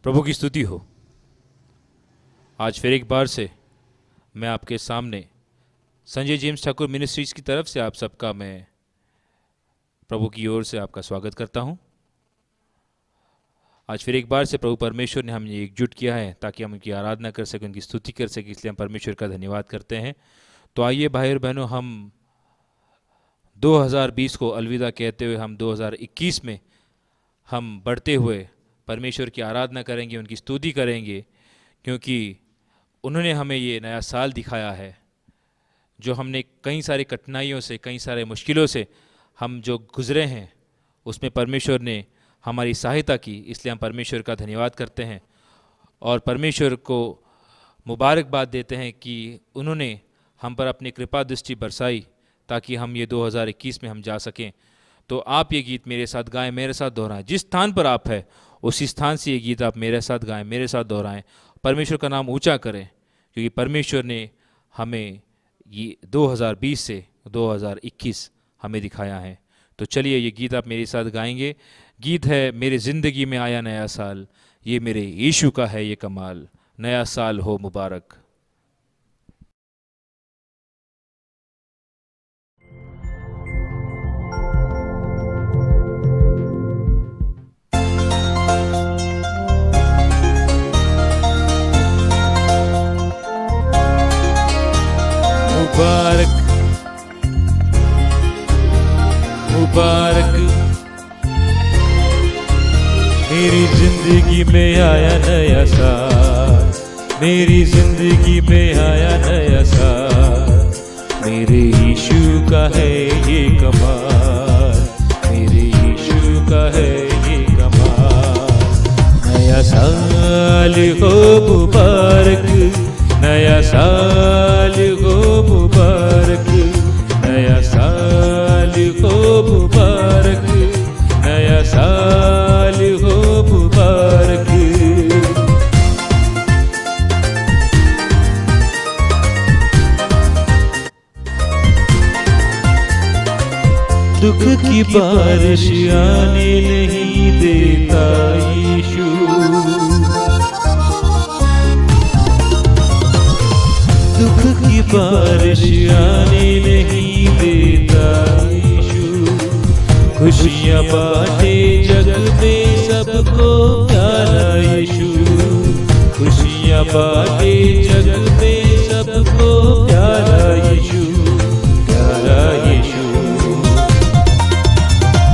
प्रभु की स्तुति हो। आज फिर एक बार से मैं आपके सामने संजय जेम्स ठाकुर मिनिस्ट्रीज की तरफ से आप सबका मैं प्रभु की ओर से आपका स्वागत करता हूं। आज फिर एक बार से प्रभु परमेश्वर ने हमें एकजुट किया है ताकि हम उनकी आराधना कर सकें, उनकी स्तुति कर सकें, इसलिए हम परमेश्वर का धन्यवाद करते हैं। तो आइए भाई और बहनों, हम 2020 को अलविदा कहते हुए हम 2021 में हम बढ़ते हुए परमेश्वर की आराधना करेंगे, उनकी स्तुति करेंगे, क्योंकि उन्होंने हमें ये नया साल दिखाया है। जो हमने कई सारी कठिनाइयों से, कई सारे मुश्किलों से हम जो गुजरे हैं, उसमें परमेश्वर ने हमारी सहायता की, इसलिए हम परमेश्वर का धन्यवाद करते हैं और परमेश्वर को मुबारकबाद देते हैं कि उन्होंने हम पर अपनी कृपा दृष्टि बरसाई ताकि हम ये 2021 में हम जा सकें। तो आप ये गीत मेरे साथ गाएं, मेरे साथ दोहराएं। जिस स्थान पर आप हैं उसी स्थान से ये गीत आप मेरे साथ गाएं, मेरे साथ दोहराएं, परमेश्वर का नाम ऊंचा करें, क्योंकि परमेश्वर ने हमें ये 2020 से 2021 हमें दिखाया है। तो चलिए ये गीत आप मेरे साथ गाएंगे। गीत है मेरी ज़िंदगी में आया नया साल, ये मेरे यीशु का है ये कमाल, नया साल हो मुबारक। मुबारक मुबारक मेरी जिंदगी में आया नया साल, मेरी जिंदगी में आया नया साल, मेरे यीशु का है ये कमाल, मेरे यीशु का है ये कमाल। नया साल हो मुबारक, नया साल हो मुबारक, नया साल हो मुबारक, नया साल हो मुबारक। दुख की बारिश आने नहीं देता यीशु, दुख की बारिश आने नहीं देता यीशु, खुशियाँ बांटे जग में सबको प्यारा यीशु, खुशियाँ बांटे जग में सबको प्यारा यीशु, प्यारा यीशु।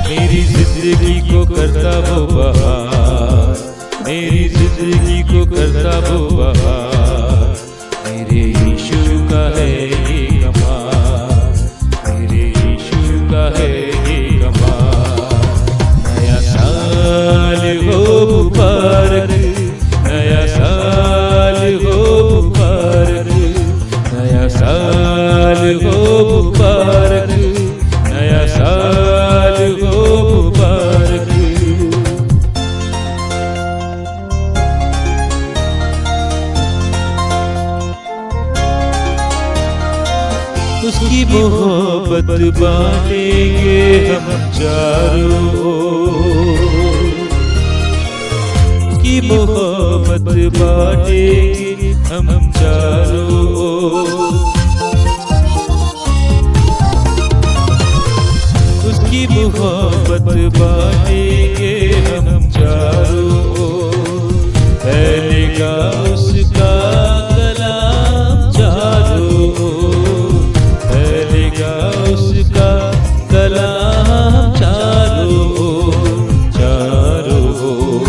मेरी जिंदगी को करता वो बहार, मेरी जिंदगी को करता वो बहार, मेरे यीशु का है ये कमाल, मेरे यीशु का है ये कमाल। नया साल हो मुबारक, नया साल हो मुबारक, नया साल हो मुबारक, नया साल हो मुबारक। उसकी मोहब्बत बांटेंगे हम चारों ओर, उसकी मोहब्बत बांटेंगे हम चारों ओर, उसकी मोहब्बत बांटेंगे हम चारों ओर, फैलेगा उसका कलाम चारों ओर, फैलेगा उसका कलाम चारों ओर, चारों ओर।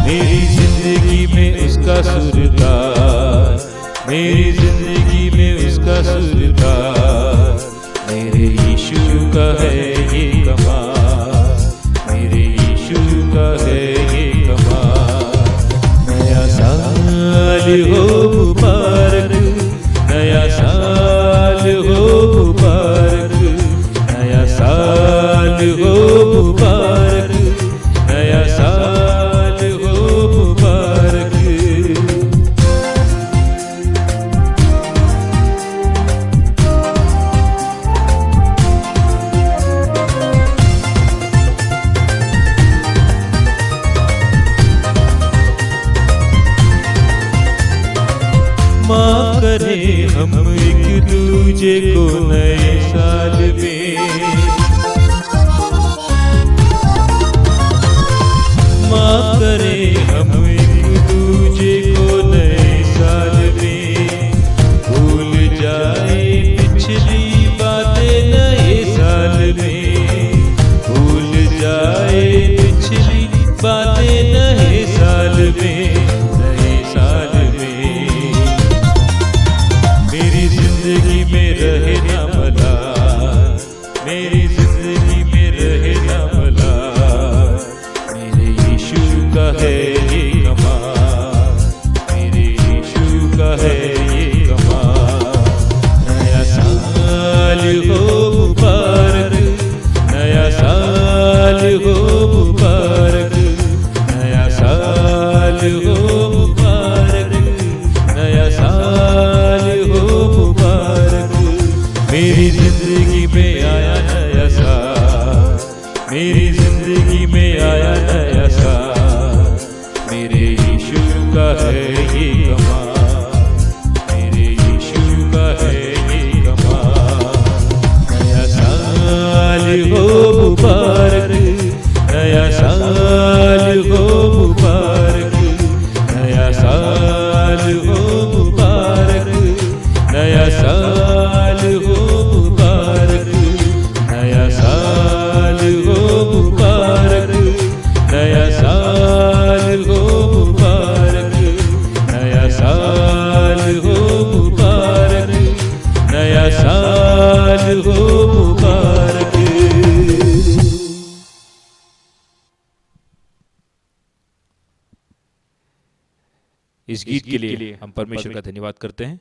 मेरी जिंदगी में उसका सुरताल, मेरी जिंदगी में उसका सुरताल, मेरे यीशु का है ये कमाल, हम एक दूजे को नए साल में, माफ करें हम एक दूजे को नए साल में, भूल जाए पिछली बातें नए साल में, भूल जाए पिछली बातें नए साल में, नए साल में। मेरी जिंदगी में रहे ना भला, मेरी जिंदगी में रहे ना भला, मेरे यीशु का है ये कमाल, मेरे यीशु का है ये कमाल। नया साल हो मुबारक, नया साल हो मुबारक, नया साल हो मुबारक, नया साल हो मुबारक। मेरी जिंदगी में आया नया साल, मेरी जिंदगी में आया नया साल, मेरे यीशु का है ये कमाल, मेरे यीशु का है ये कमाल। नया साल हो मुबारक, नया साल हो मुबारक, नया साल हो मुबारक, नया साल हो मुबारक, नया साल हो मुबारक, नया साल हो मुबारक, नया साल हो मुबारक, नया साल हो मुबारक। इस गीत के लिए हम परमेश्वर का धन्यवाद करते हैं।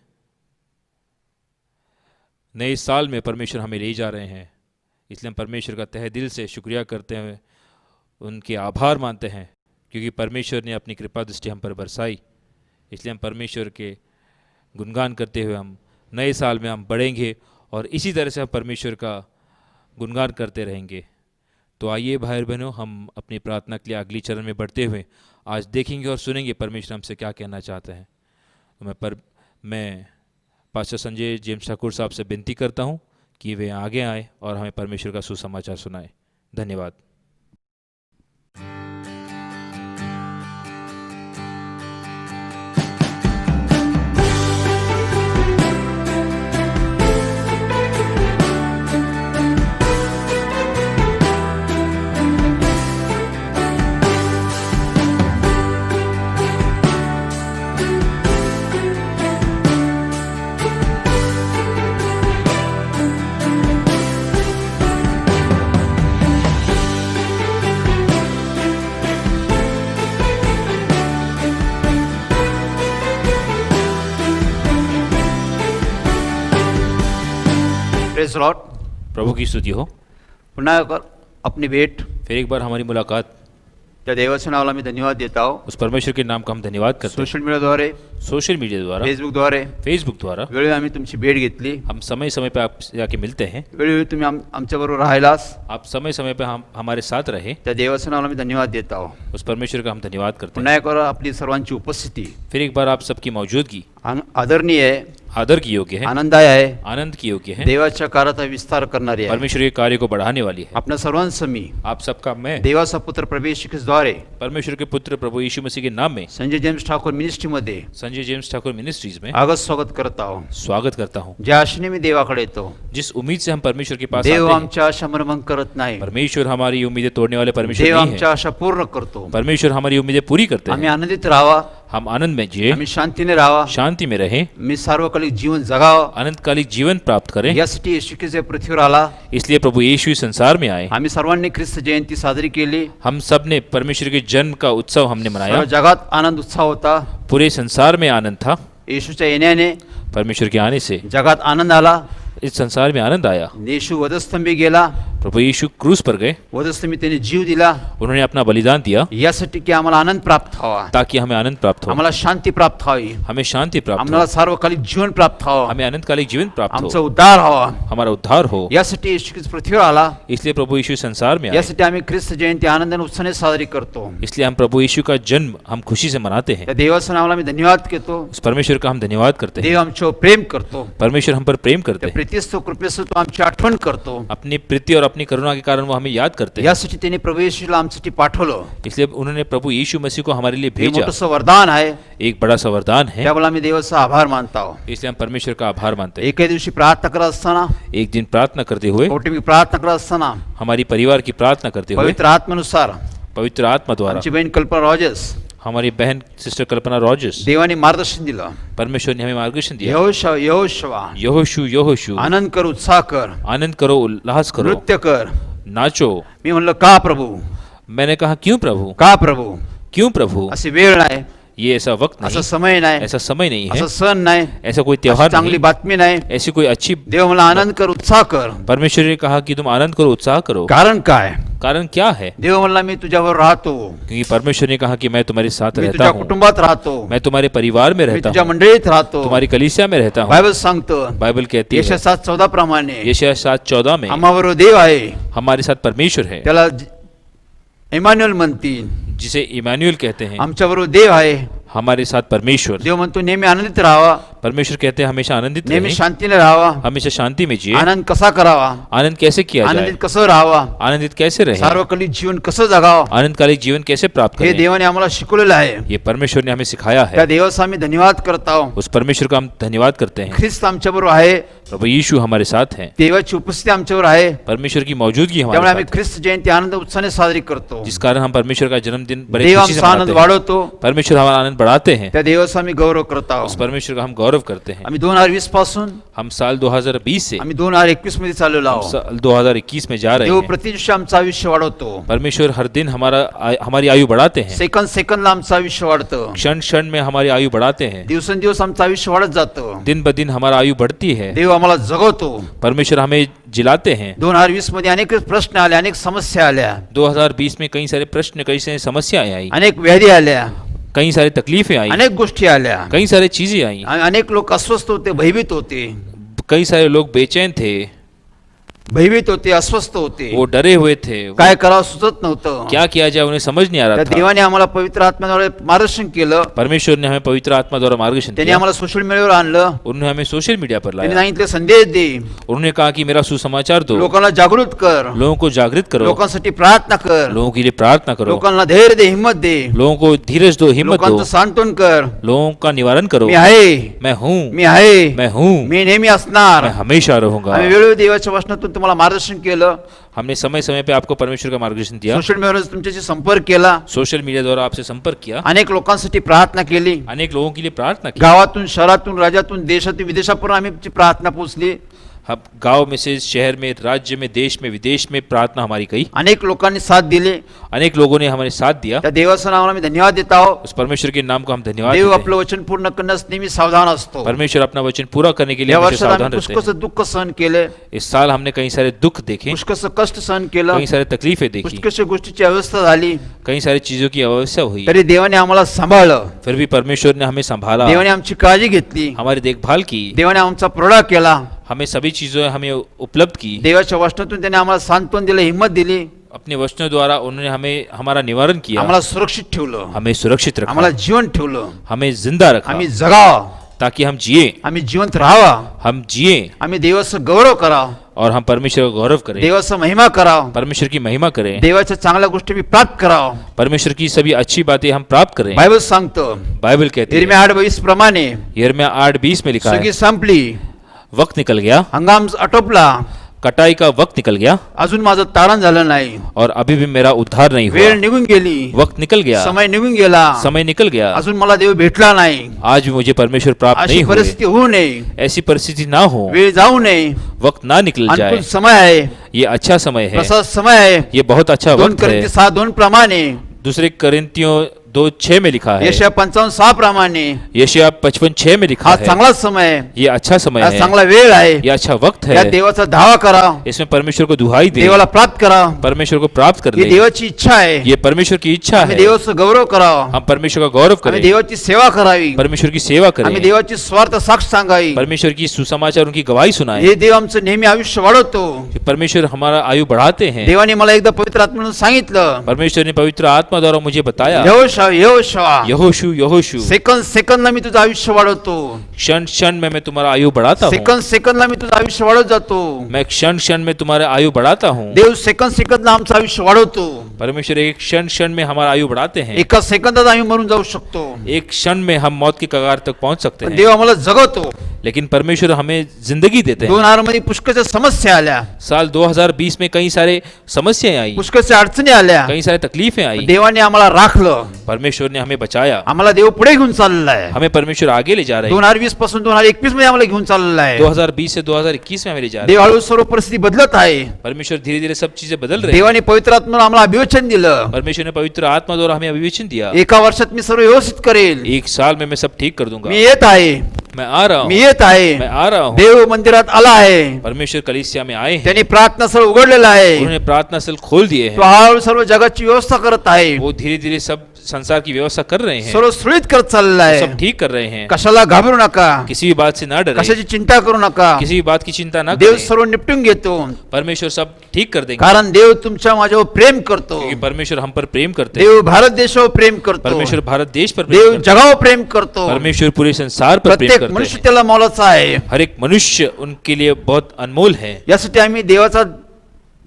नए साल में परमेश्वर हमें ले जा रहे हैं, इसलिए हम परमेश्वर का तहे दिल से शुक्रिया करते हुए उनके आभार मानते हैं, क्योंकि परमेश्वर ने अपनी कृपा दृष्टि हम पर बरसाई। इसलिए हम परमेश्वर के गुणगान करते हुए हम नए साल में हम बढ़ेंगे और इसी तरह से हम परमेश्वर का गुणगान करते रहेंगे। तो आइए भाई बहनों, हम अपनी प्रार्थना के लिए अगली चरण में बढ़ते हुए आज देखेंगे और सुनेंगे परमेश्वर हमसे क्या कहना चाहते हैं। तो मैं पास्टर संजय जेम्स ठाकुर साहब से विनती करता हूं कि वे आगे आए और हमें परमेश्वर का सुसमाचार सुनाएं। धन्यवाद। Praise Lord. प्रभु की स्तुति हो। पुन्हा अपनी भेट फिर एक बार हमारी मुलाकात, त्या देवाच्या नावाला मी धन्यवाद देता हूँ। उस परमेश्वर के नाम का हम धन्यवाद करते हैं। सोशल मीडिया द्वारे, फेसबुक द्वारा वेळोवेळी आम्ही तुमची भेट घेतली। हम समय समय पे आपसे जाके मिलते हैं। वेळोवेळी तुम्ही आमच्याबरोबर राहिलास। आप समय समय पे हम हमारे साथ रहे। त्या देवाच्या नावाला मी धन्यवाद देता हूँ। उस परमेश्वर का हम धन्यवाद करते पुन्हा हैं। एक बार आपली सर्वांची उपस्थिती फिर एक बार आप सबकी मौजूदगी आदरणीय है, आदर की योग्य है, आनंदाय आहे, आनंद की योग्य है, देवाच्या कार्याचा विस्तार करणारी आहे। परमेश्वर के कार्य को बढ़ाने वाली है। आपल्या सर्वांसमी आप सबका मैं देवाचा पुत्र प्रवेश द्वारे परमेश्वर के पुत्र प्रभु यीशु मसीह के नाम में संजय जेम्स ठाकुर मिनिस्ट्री मध्ये संजय जेम्स ठाकुर मिनिस्ट्रीज में आगत स्वागत करता हूँ। स्वागत करता हूँ। ज्या आशेने मी देवाकडे येतो, जिस उम्मीद से हम परमेश्वर के पास देव आते हैं, आमच्या आशा मर्मंग करत नाही। परमेश्वर हमारी उम्मीदें तोड़ने वाले परमेश्वर देव नहीं है। आमच्या आशा पूर्ण करतो। परमेश्वर हमारी उम्मीदें पूरी करते आम्ही हैं। आनंदित राहावा, हम आनंद में जिए, आम्ही शांतीने राहावा, शांति में रहें, मी सार्वकालिक जीवन जगावा, अनंतकालिक जीवन प्राप्त करें। यासाठी येशू ख्रिस्त पृथ्वीवर आला। इसलिए प्रभु यीशु इस संसार में आए। आम्ही सर्वांनी ख्रिस्त जयंती साजरी केली। हम सब ने परमेश्वर के जन्म का उत्सव हमने मनाया। सर्व जगात आनंद उत्साह होता। पूरे संसार में आनंद था। येशूच्या येण्याने परमेश्वर के आने से जगात आनंद आला। इस संसार में आनंद आया। येशू वधस्तंभी गेला, प्रभु यीशु क्रूस पर गए, वधस्तंभी त्यांनी जीव दिला उन्होंने अपना बलिदान दिया यासाठी की आम्हाला आनंद प्राप्त व्हावा, ताकि हमें आनंद प्राप्त हो, आम्हाला शांती प्राप्त व्हावी, हमें शांति प्राप्त आम्हाला हो, सार्वकालिक जीवन प्राप्त व्हावं, हमें अनंतकालिक जीवन प्राप्त आमचा हो, उद्धार व्हावा, हमारा उद्धार हो। यासाठी येशू ख्रिस्त पृथ्वीवर आला। इसलिए प्रभु यीशु संसार में आए, यासाठी आम्ही ख्रिस्त जयंती आनंदाने उत्साहाने साजरी करतो। इसलिए हम प्रभु यीशु का जन्म हम खुशी से मनाते हैं। त्या देवाच्या नावाला आम्ही धन्यवाद देतो। उस परमेश्वर का हम धन्यवाद करते हैं। देव आमच्यावर प्रेम करतो, परमेश्वर हम पर प्रेम करते त्या हैं, प्रीतीस्तव कृपेस्तव तो आमची आठवण करतो। अपनी प्रीति और अपनी करुणा के कारण वो हमें याद करते हैं। यासाठी त्यांनी प्रभू येशूला आमच्यासाठी पाठवलं। इसलिए उन्होंने प्रभु यीशु मसीह को हमारे लिए हे भेजा। मोठंसं वरदान आहे, एक बड़ा सा वरदान है, त्यामुळे आम्ही देवाचा आभार मानतो आहोत। इसलिए हम परमेश्वर का आभार मानते हैं। एके दिवशी प्रार्थना करत असताना, एक दिन प्रार्थना करते हुए, कौटुंबिक प्रार्थना करत असताना हमारी परिवार की प्रार्थना करते हुए, पवित्र आत्म्यानुसार पवित्र आत्मा द्वारा आमची बहीण कल्पना रॉजर्स हमारी बहन सिस्टर कल्पना रॉजर्स, देवाने मार्गदर्शन दिलं। परमेश्वर ने हमें मार्गदर्शन दिया। यहोशवा यहोशू यहोशू, आनंद कर, उत्साह कर, आनंद करो, उल्लास करो, नृत्य कर। नाचो। मी म्हणलं का प्रभू, मैंने कहा क्यों प्रभु, का प्रभू? क्यों प्रभु? अशी वेळ नाही, ये ऐसा वक्त असा नहीं, समय नाही, ऐसा समय नहीं है, असा सण नाही, ऐसा कोई अशी त्योहार चांगली नहीं, बातमी नाही। ऐसी कोई अच्छी। देव मला आनंद कर, उत्साह कर। परमेश्वर ने कहा कि तुम आनंद करो, उत्साह करो। कारण काय? कारण क्या है? देव म्हणला मी तुझ्यावर राहतो, क्योंकि परमेश्वर ने कहा कि मैं तुम्हारे साथ मी रहता तुझ्या हूँ, कुटुंबात राहतो, मैं तुम्हारे परिवार में मी रहता तुझ्या हूँ, मंडळीत राहतो। तुम्हारी कलीसिया में रहता हूँ। बायबल सांगतो, बाइबल कहती यशया है 7:14 प्रमाणे यशायाह 7:14 में, आम्हाबरोबर देव आहे, हमारे साथ परमेश्वर है, त्याला इमॅन्युअल म्हणतील। जिसे इमैनुअल कहते हैं, आमच्याबरोबर देव आहे। हमारे साथ परमेश्वर। देव म्हणतो नेहमी आनंदित राहावा, परमेश्वर कहते हैं हमेशा आनंदित नेहमी रहें, शांतीने राहावा, हमेशा शांति में जिए। आनंद कसा करावा, आनंद कैसे किया जाए? आनंदित कसं राहावा, आनंदित कैसे रहे? सार्वकालिक जीवन कसं जगावं, आनंदकालिक जीवन कैसे प्राप्त हे करें? देवाने आम्हाला शिकवलेलं आहे। ये परमेश्वर ने हमें सिखाया त्या है। देवाचा आम्ही धन्यवाद करत आहोत। उस परमेश्वर का हम धन्यवाद करते हैं। ख्रिस्त आमच्याबरोबर आहे, प्रभु यीशु हमारे साथ हैं, देवाची उपस्थिती आमच्यावर आहे, परमेश्वर की मौजूदगी हमारे त्यामुळे आम्ही साथ है, ख्रिस्त जयंती आनंद उत्साहाने साजरी करतो। जिस कारण हम परमेश्वर का जन्मदिन बड़े देव खुशी से आमचा आनंद मनाते हैं। वाढवतो, परमेश्वर हमारा आनंद बढ़ाते हैं, त्या देवाचा आम्ही गौरव करत उस आहोत। परमेश्वर का हम गौरव करते हैं। आम्ही 2020 पासून हम साल 2020 से आम्ही 2021 मध्ये चाललेलो हम आहोत। साल 2021 में जा रहे देव हैं। प्रतिदिवशी आमचं आयुष्य वाढवतो, परमेश्वर हर दिन हमारी आयु बढ़ाते हैं, सेकंद सेकंदला आमचं आयुष्य वाढतं, क्षण क्षण में हमारी आयु बढ़ाते हैं, दिवसेंदिवस आमचं आयुष्य वाढत जातं। दिन ब दिन हमारा आयु बढ़ती है। देव आम्हाला जगवतो। परमेश्वर हमें जिलाते हैं। 2020 मध्ये अनेक प्रश्न आले, अनेक समस्या आल्या, 2020 में कई सारे प्रश्न, कई सारी समस्याएं आई, अनेक व्याधी आल्या, कई सारी तकलीफें आई, अनेक गोष्टी आल्या, कई सारी चीजें आई, अनेक लोक अस्वस्थ होते, भयभीत होते, कई सारे लोग बेचैन थे, भयभीत होते, अस्वस्थ होते, वो डरे हुए थे, काय करावं सुचत नव्हतं। क्या किया जाए उन्हें समझ नहीं आ त्या रहा था। देवाने आम्हाला पवित्र आत्म्याद्वारे मार्गदर्शन केलं, परमेश्वर ने हमें पवित्र आत्मा द्वारा मार्गदर्शन त्यांनी किया। आम्हाला सोशल मीडियावर आणलं, उन्होंने हमें सोशल मीडिया पर त्यांनी लाया। सांगितले संदेश दे, उन्होंने कहा कि मेरा सुसमाचार दो, लोकांना जागृत कर, लोगों को जागृत करो, लोकांसाठी प्रार्थना कर, लोगों के लिए प्रार्थना करो, लोकांना धैर्य दे, हिंमत दे, लोगों को धीरज दो, हिम्मत दो, लोकांचं सांत्वन कर। लोगों का निवारण करो। मी आहे, मैं हूँ, मी आहे, मैं हूँ, मी नेहमी असणार। मैं हमेशा रहूंगा। आम्ही वेळोवेळी देवाच्या वचनातून तुम्हाला मार्गदर्शन केलं, हमने समय समय पे आपको परमेश्वर का मार्गदर्शन दिया, सोशल मीडियावर तुमच्याशी संपर्क केला, सोशल मीडिया द्वारा आपसे संपर्क किया, अनेक लोकांसाठी प्रार्थना केली, अनेक लोगों के लिए प्रार्थना की। गावातून, शहरातून, राज्यातून, देशातून, विदेशातून आम्ही प्रार्थना पोहोचली। हम गांव में से, शहर में, राज्य में, देश में, विदेश में प्रार्थना हमारी कही। अनेक लोकांनी साथ दिले, अनेक लोगों ने हमारे साथ दिया। त्या देवाच्या नावाला मी धन्यवाद देत आहोत। उस परमेश्वर के नाम को हम धन्यवाद देव देते आपलं हैं। वचन पूर्ण करण्यास नेहमी सावधान असतो। परमेश्वर अपना वचन पूरा करने के लिए या हमेशा वर्षात सावधान आम्ही रहते हैं। पुष्कळचं दुःख सहन केले, इस साल हमने कई सारे दुख देखे, पुष्कळचं कष्ट सहन केलं, कई सारे तकलीफें देखी, पुष्कळशा गोष्टीची अवस्था झाली, कई सारी चीजों की अवस्था हुई, तरी देवाने आम्हाला सांभाळलं, फिर भी परमेश्वर ने हमें संभाला, देवाने आमची काळजी घेतली, हमारी देखभाल की, देवाने आमचा पुरवठा केला, हमें सभी चीजें हमें उपलब्ध की। देवाच्या वचनातून त्याने आम्हाला सांत्वन दिलं, हिंमत दिली, अपने वचनों द्वारा उन्होंने हमें हमारा निवारण किया, आम्हाला सुरक्षित ठेवलं, हमें सुरक्षित रखा, आम्हाला जीवन ठेवलं, हमें जिंदा रखा, आम्ही जगावं, ताकि हम जिए, आम्ही जिवंत राहावा, हम जिए आम्ही देवाचं गौरव करावं, और हम परमेश्वर का गौरव करें, देवाचा महिमा करावं, परमेश्वर की महिमा करें, देवाच्या चांगल्या गोष्टी मी प्राप्त करावं। परमेश्वर की सभी अच्छी बातें हम प्राप्त करें। बायबल सांगतो, बाइबल कहती है, यिर्मया 8:22 प्रमाणे यिर्मया 8:20 में लिखा सुगी है, संपली, वक्त निकल गया, हंगाम आटोपला, कटाई का वक्त निकल गया अजून माझं तारण झालं नाही, और अभी भी मेरा उद्धार नहीं वेळ हुआ, निघून गेली, वक्त निकल गया, समय निघून गेला, समय निकल गया, अजून मला देव भेटला नाही, आज भी मुझे परमेश्वर प्राप्त अशी नहीं हुए, परिस्थिती होऊ नये, ऐसी परिस्थिति ना हो, वेळ जाऊ नये, वक्त ना निकल जाए, अनुकूल समय आहे, ये अच्छा समय है, प्रसाद समय आहे। ये बहुत अच्छा 2 वक्त है। Corinthians 6:2 प्रमाणे दूसरे कोरिन्थियों 2:6 में लिखा है, यशया 55:6 प्रमाणे यशायाह 55:6 में लिखा हा है, चांगला समय आहे, ये अच्छा समय हा है, चांगला वेळ आहे. ये अच्छा वक्त या है, देवाचा धावा करा, इसमें परमेश्वर को दुहाई दे, देवाला प्राप्त करा. परमेश्वर को प्राप्त कर ही ले. देवाची इच्छा आहे. ये परमेश्वर की इच्छा आम्ही है, देवाचा गौरव करावा, हम परमेश्वर का गौरव आम्ही करें, देवाची सेवा करावी, परमेश्वर की सेवा आम्ही करें, देवाची स्वार्थ साक्ष सांगावी. परमेश्वर की सुसमाचार उनकी गवाही सुनाए. हे देव आमचं नेहमी आयुष्य वाढवतो. परमेश्वर हमारा आयु बढ़ाते हैं. देवाने मला एकदा पवित्र आत्म्यानं सांगितलं, परमेश्वर ने पवित्र आत्मा द्वारा मुझे बताया, यहोशुआ यहोशू यहोशू, सेकंद सेकंदला मी तुझं आयुष्य वाढवतो. क्षण क्षण में मैं तुम्हारा आयु बढ़ाता हूँ, सेकंद सेकंदला मी तुझं आयुष्य वाढवत जातो. मैं क्षण क्षण में तुम्हारा आयु बढ़ाता हूँ. देव सेकंद सेकंदला आमचं आयुष्य वाढवतो. परमेश्वर एक क्षण क्षण में हमारा आयु बढ़ाते हैं. एका सेकंदात आम्ही मरून जाऊ शकतो, एक क्षण में हम मौत की कगार तक पहुंच सकते पण हैं, देव आम्हाला जगवतो. लेकिन परमेश्वर हमें जिंदगी देते हैं. 2000 मध्ये पुष्कळच्या समस्या आल्या, साल 2020 में कई सारे समस्याएं आई, पुष्कळच्या अडचणी आल्या. कई सारे तकलीफें आई. देवाने आम्हाला राखलं, परमेश्वर ने हमें बचाया, आम्हाला देव पुढे घेऊन चाललेला आहे. हमें परमेश्वर आगे ले जा रहे हैं. 2020 पासून 2021 मध्ये आम्हाला घेऊन चाललेला आहे. 2020 से 2021 में हमें ले जा रहे देव हळूहळू सर्व परिस्थिती बदलत आहे. हैं. परमेश्वर धीरे धीरे सब चीजें बदल रहे हैं. देवाने पवित्र आत्म्यानं आम्हाला अभिवचन दिलं, परमेश्वर ने पवित्र आत्मा द्वारा हमें अभिवेचन दिया. एका वर्षात मी सर्व व्यवस्थित करेल. एक साल में मैं सब ठीक कर दूंगा. मी येत आहे, मैं आ रहा मी हूँ, येत आहे. मैं आ रहा हूँ. देव मंदिरात आला आहे, परमेश्वर कलीसिया में आए हैं, त्यांनी प्रार्थना स्थळ उघडलेलं आहे. उन्होंने प्रार्थना स्थल खोल दिए तो हैं. हळूहळू सर्व जगाची व्यवस्था करत आहे, वो धीरे धीरे सब संसार की व्यवस्था कर रहे हैं, सर्व सुरळीत करत चाललेलं आहे. सब ठीक कर रहे हैं. कशाला घाबरू नका, किसी भी बात से ना डरे, कशाची चिंता करू नका. किसी भी बात की चिंता ना देव करें. सर्व निपटून घेतो, परमेश्वर सब ठीक कर देंगे, कारण देव तुमच्या माझ्यावर प्रेम करतो. क्योंकि परमेश्वर हम पर प्रेम करते हैं. देव भारत देशावर प्रेम करतो, परमेश्वर भारत देश पर प्रेम देव करते हैं. जगावर प्रेम करतो. परमेश्वर पूरे संसार पर प्रेम प्रत्येक करते मनुष्य हैं. त्याला मोलाचा आहे. हर एक मनुष्य उनके लिए बहुत अनमोल है. यासाठी आम्ही देवाचा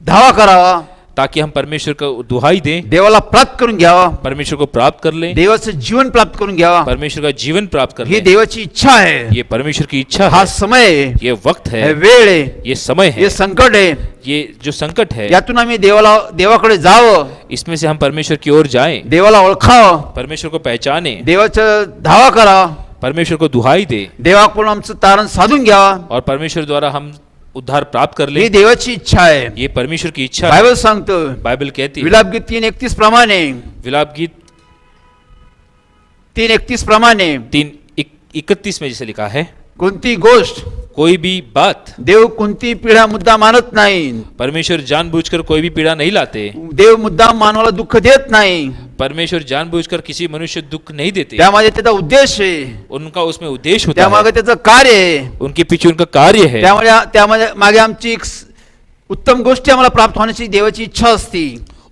धावा करावा, ताकि हम परमेश्वर को दुहाई दें, देवाला प्राप्त करून घ्यावा, परमेश्वर को प्राप्त कर लें, देवाचं जीवन प्राप्त करून घ्यावा. परमेश्वर का जीवन प्राप्त कर ही लें. देवाची इच्छा आहे. ये परमेश्वर की इच्छा हा है, समय आहे, ये वक्त हे है, वेळ आहे, ये समय है, हे संकट आहे. ये जो संकट है, यातून आम्ही देवाकडे जावं, इसमें से हम परमेश्वर की ओर जाएं, देवाला ओळखावं, परमेश्वर को पहचाने, देवाचा धावा करावा, परमेश्वर को दुहाई दे, देवाकडून आमचं तारण साधून घ्यावा. और परमेश्वर द्वारा हम उद्धार प्राप्त कर ही ले. देवाची इच्छा आहे. ये परमेश्वर की इच्छा है. बायबल सांगतो, बाइबल कहती है, विलाप गीत 3:31 प्रमाणे, विलाप गीत 3:31 प्रमाणे 3:31 में जैसे लिखा है, कोणती गोष्ट, कोई भी बात देव कोणती पीडा मुद्दा मानत नाही. परमेश्वर जानबूझकर कोई भी पीड़ा नहीं लाते. देव मुद्दाम मानवाला दुःख देत नाही. परमेश्वर जानबूझकर किसी मनुष्य दुख नहीं देते. त्यामागे त्याचा उद्देश आहे, उनका उसमें उद्देश्य होता त्यामागे है, त्याचं कार्य आहे. उनके पीछे उनका कार्य है. त्यामध्ये मागे आमची एक उत्तम गोष्टी आम्हाला प्राप्त होण्याची देवाची इच्छा असते.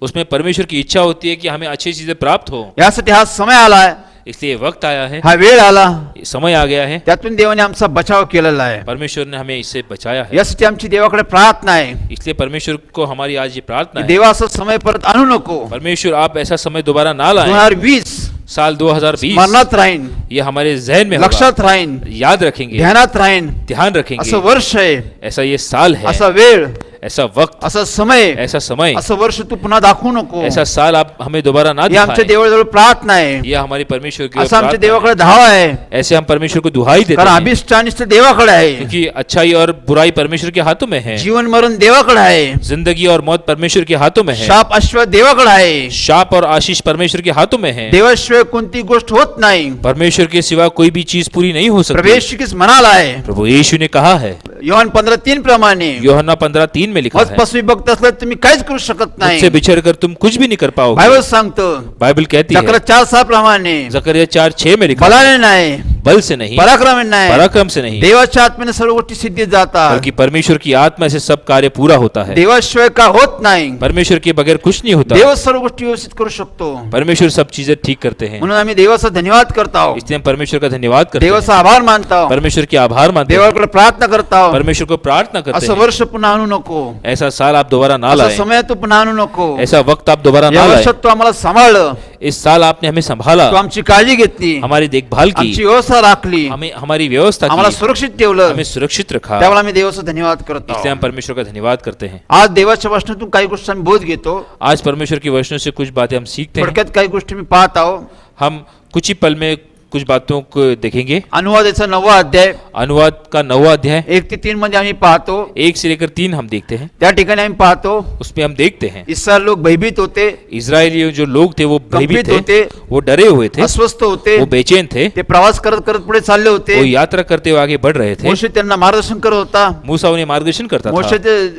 उसमें परमेश्वर की इच्छा होती है कि हमें अच्छी चीजें प्राप्त हो. यासाठी हा समय आलाय, इसलिए वक्त आया है, हा वेळ आला, समय आ गया है. त्यातून देवाने आमचा बचाव केलेला आहे. परमेश्वर ने हमें इससे बचाया है. यासाठी आमची देवाकडे प्रार्थना आहे, इसलिए परमेश्वर को हमारी आज ये प्रार्थना है, देवा असा समय परत आणू नको. परमेश्वर आप ऐसा समय दोबारा ना लाएं. 2020 साल 2020 स्मरणात राहीन, ये हमारे जहन में होगा, लक्षात राहीन, याद रखेंगे, ध्यानात राहीन. ध्यान रखेंगे. असं वर्ष आहे, ऐसा ये साल है, असा वेळ, ऐसा वक्त, असा समय, ऐसा समय, असं वर्ष तू पुन्हा दाखवू नको. ऐसा साल आप हमें दोबारा ना ही आमच्या दिखाएं. देवाजवळ प्रार्थना आहे, ये हमारी परमेश्वर की ओर असं आमच्या प्रार्थना देवाकडे है. धावा आहे. ऐसे हम परमेश्वर को दुहाई देते कारण हैं, अभिष्ट अनिष्ट देवाकडे आहे, क्योंकि अच्छाई और बुराई परमेश्वर के हाथों में है. जीवन मरण देवाकडे आहे, जिंदगी और मौत परमेश्वर के हाथों में है. शाप आशीर्वाद देवाकडे आहे. शाप और आशीष परमेश्वर के हाथों में है. देवाशिवाय कोणती गोष्ट होत नाही. परमेश्वर के सिवा कोई भी चीज पूरी नहीं हो सकती. प्रभू ख्रिस्त म्हणाला आहे, प्रभु यीशु ने कहा है, योहान 15:3 प्रमाणे, यूहन्ना 15:3 में लिखा है, मजपास विभक्त असल्यास तुम्ही काहीच करू शकत नाही. मुझसे बिछड़कर तुम कुछ भी नहीं कर पाओगे. बायबल सांगतो, बाइबल कहती है, जकरा 4:6 प्रमाणे, जकरिया 4:6 में लिखा है, बलाने नाही, बल से नहीं, पराक्रमाने नाही, पराक्रम से नहीं, देवाच्या आत्म्याने सर्व गोष्टी सिद्धीत जातात. बल्कि परमेश्वर की आत्मा से सब कार्य पूरा होता है. देवाशिवाय का होत नाही. परमेश्वर के बगैर कुछ नहीं होता. देव सर्व गोष्टी व्यवस्थित करू शकतो. परमेश्वर सब चीजें ठीक करते हैं. म्हणून आम्ही देवाचा धन्यवाद करत आहोत, इसलिए हम परमेश्वर का धन्यवाद करते हैं, देवाचा आभार मानत आहोत, परमेश्वर के आभार मानते हैं, देवाकडे प्रार्थना करत आहोत. परमेश्वर को प्रार्थना करते असं हैं. वर्ष पुन्हा आणू नको, ऐसा साल आप दोबारा ना असा लाएं, समय तू पुन्हा आणू नको. ऐसा वक्त आप दोबारा या ना लाएं. वर्षात तू आम्हाला सांभाळलं, इस साल आपने हमें संभाला, तू आमची काळजी घेतली, हमारी देखभाल आमची की, व्यवस्था राखली, हमें हमारी व्यवस्था आम्हाला की, सुरक्षित ठेवलं. हमें सुरक्षित रखा. त्यावेळेला आम्ही देवाचा धन्यवाद करत इसलिए हम आहोत. परमेश्वर का धन्यवाद करते हैं. आज देवाच्या वचनातून काही गोष्टी आम्ही बोध घेतो. आज परमेश्वर की वचनों से कुछ बातें हम सीखते हैं. थोडक्यात काही गोष्टी मी पाहत आहोत. हम कुछ ही पल में कुछ बातों को देखेंगे। अनुवादाचा 9वा अध्याय अनुवाद का 9वां अध्याय 1 ते 3 मध्ये आम्ही पाहतो, 1 से लेकर 3 हम देखते हैं। त्या ठिकाणी आम्ही पाहतो उसमें हम देखते हैं इस्रायल लोक भयभीत होते, इजरायली जो लोग थे वो भयभीत कंपित थे, होते, वो डरे हुए थे, अस्वस्थ होते, वो बेचैन थे, ते प्रवास करत करत पुढे चालले होते। वो यात्रा करते हुए आगे बढ़ रहे थे। मोशे त्यांना मार्गदर्शन करत होता, मूसा उन्हें मार्गदर्शन करता था।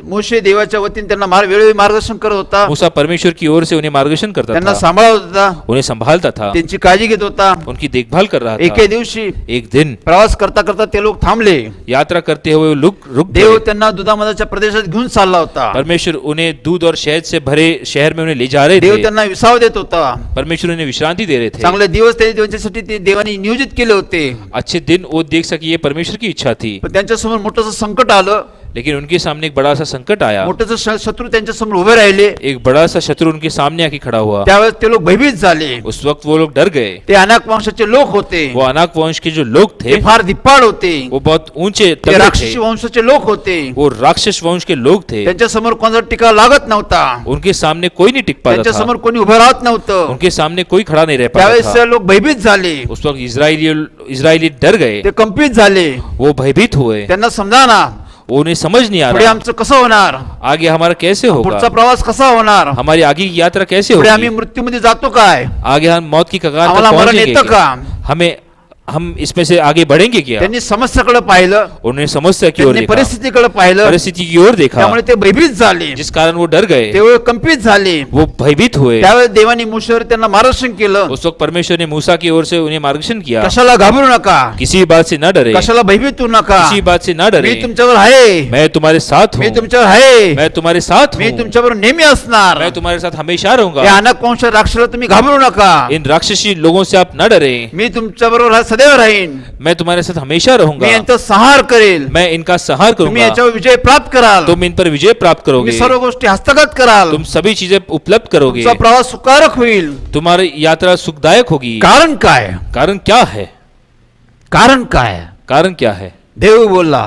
मोशे देवाच्या वतीने त्यांना वेळोवेळी मार्गदर्शन करत होता, मूसा परमेश्वर की ओर से उन्हें मार्गदर्शन करता त्यांना था, सांभाळत होता, उन्हें संभालता था, त्यांची काळजी घेत होता। उनकी देखभाल कर रहा एके था। दिवशी एक दिन प्रवास करता करता ते लोक थांबले। यात्रा करते हुए वो रुक देव गए। त्यांना दुधामधाच्या प्रदेशात घेऊन चालला होता। परमेश्वर उन्हें दूध और शहद से भरे शहर में उन्हें ले जा रहे देव थे। त्यांना विसाव देत होता। परमेश्वर उन्हें विश्रांति दे रहे थे। चांगले दिवस त्यांच्यासाठी ते देवाने नियोजित केले होते, अच्छे दिन वो देख सके ये परमेश्वर की इच्छा थी, पण त्यांच्यासमोर मोठं संकट आलं। लेकिन उनके सामने एक बड़ा सा संकट आया। मोठं शत्रू त्यांच्या समोर उभे राहिले। एक बड़ा सा शत्रु उनके सामने आके खड़ा हुआ। त्यावेळेस ते लोक भयभीत झाले। उस वक्त वो लोग डर गए। ते अनाक वंशाचे लोक होते, वो अनाक वंश के जो लोग थे ते फार धिप्पाड होते, वो बहुत ऊंचे ते तगड़े राक्षसी थे। वंशाचे लोक होते। वो राक्षस वंश के लोग थे। त्यांच्या समोर कोणाचा टीका लागत नव्हता, उनके सामने कोई नहीं टिक पाता त्यांच्या था। समोर कोणी उभं राहत नव्हतं। उनके सामने कोई खड़ा नहीं रह पाता त्यावेळेस था। ते लोक भयभीत झाले, उस वक्त इजरायली डर गए, ते कंपित झाले। वो भयभीत हुए। त्यांना समजाना वो उन्हें समझ नहीं आ पुढे रहा आमचं कसं होणार, आगे हमारा कैसे पुढचा होगा, प्रवास कसा होणार, हमारी आगे की यात्रा कैसे पुढे आम्ही होगी, मृत्यूमध्ये जातो काय, आगे हम मौत की कगार आम्हाला पर मरण पहुंचेंगे येतं क्या? का। हम इसमें से आगे बढ़ेंगे क्या? त्यांनी समस्याकडे पाहिलं, उन्होंने समस्या की ओर त्यांनी देखा, परिस्थितीकडे पाहिलं, परिस्थिति की ओर देखा, त्यामुळे ते भयभीत झाले, जिस कारण वो डर गए, ते कंपित झाले। वो भयभीत हुए। त्यावेळेस देवानी मूसेवर त्यांना मार्गदर्शन केलं, उस वक्त परमेश्वर ने मूसा की ओर से उन्हें मार्गदर्शन किया, कशाला घाबरू नका, किसी बात से न डरे, कशाला भयभीत होऊ नका, किसी बात से न मी डरे, तुमच्यावर आहे, मैं तुम्हारे साथ मी हूँ, तुमच्यावर आहे, मैं तुम्हारे साथ मी हूँ, तुमच्यावर नेहमी असणार। मैं तुम्हारे साथ हमेशा या रहूंगा। अनाक वंश राक्षसाला तुम्ही घाबरू नका, इन राक्षसी लोगों से आप न डरे, मी तुमच्याबरोबर सदैव राहीन, मैं तुम्हारे साथ हमेशा मी रहूंगा, यांचा संहार करेल, मैं इनका संहार तुम्ही करूंगा, याच्यावर विजय प्राप्त कराल, तुम इन पर विजय प्राप्त तुम्ही करोगे, सर्व गोष्टी हस्तगत कराल, तुम सभी चीजें उपलब्ध करोगे, तुमचा प्रवास सुकारक होईल। तुम्हारी यात्रा सुखदायक होगी। कारण काय, कारण क्या है? कारण काय, कारण क्या है? देव बोलला,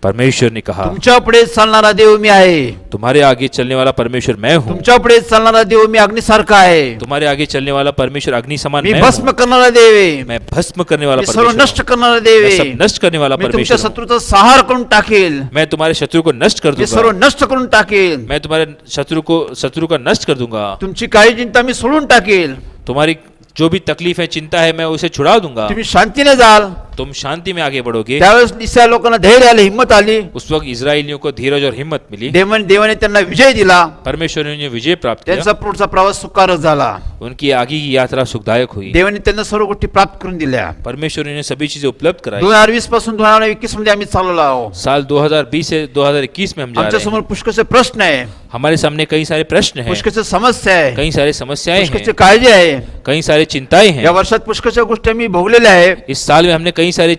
परमेश्वर ने कहा, तुमच्या पुढे चालणारा देव मी आहे, तुम्हारे आगे चलने वाला परमेश्वर मैं हूँ, तुमच्या पुढे चालणारा देव मी अग्निसारखा आहे, तुम्हारे आगे चलने वाला परमेश्वर अग्नि समान मी मैं भस्म हूँ, करणारा देव आहे, मैं भस्म करने वाला मी सर्व परमेश्वर नष्ट हूँ, करणारा देव मैं आहे, सब नष्ट करने वाला मी तुमच्या परमेश्वर हूँ, शत्रूचा संहार करून टाकेल, मैं तुम्हारे शत्रु को नष्ट कर मी सर्व दूंगा, नष्ट करून टाकेल, मैं तुम्हारे शत्रु का नष्ट कर दूंगा, तुमची काळजी चिंता मी सोडून टाकेल, तुम्हारी जो भी तकलीफ है, चिंता है, मैं उसे छुड़ा दूंगा, तुम्ही शांतीने जाल। तुम शांति में आगे बढ़ोगे। त्यावेळेस इस्रायल लोकांना धैर्य आले, हिंमत आली, उस वक्त इजरायलियों को धीरज और हिम्मत मिली, देवाने त्यांना विजय दिला, परमेश्वर ने उन्हें विजय प्राप्त किया, त्यांचा पुढचा प्रवास सुकारक झाला, उनकी आगे की यात्रा सुखदायक हुई, देवाने त्यांना सर्व गोष्टी प्राप्त करून दिल्या। परमेश्वर ने उन्हें सभी चीजें उपलब्ध कराई। 2020 पासून 2021 मध्ये आम्ही चाललो आहोत। साल 2020 से 2021 में हम जा आमच्या रहे समोर हैं। पुष्कळचे प्रश्न आहे, हमारे सामने कई सारे प्रश्न हैं, पुष्कळचे समस्या आहे, कई सारे समस्याएं पुष्कळची हैं, काळजी आहे। कई सारी चिंताएं या हैं। वर्षात पुष्कळच्या गोष्टी आम्ही भोगलेल्या आहे, इस साल में हमने कई सारी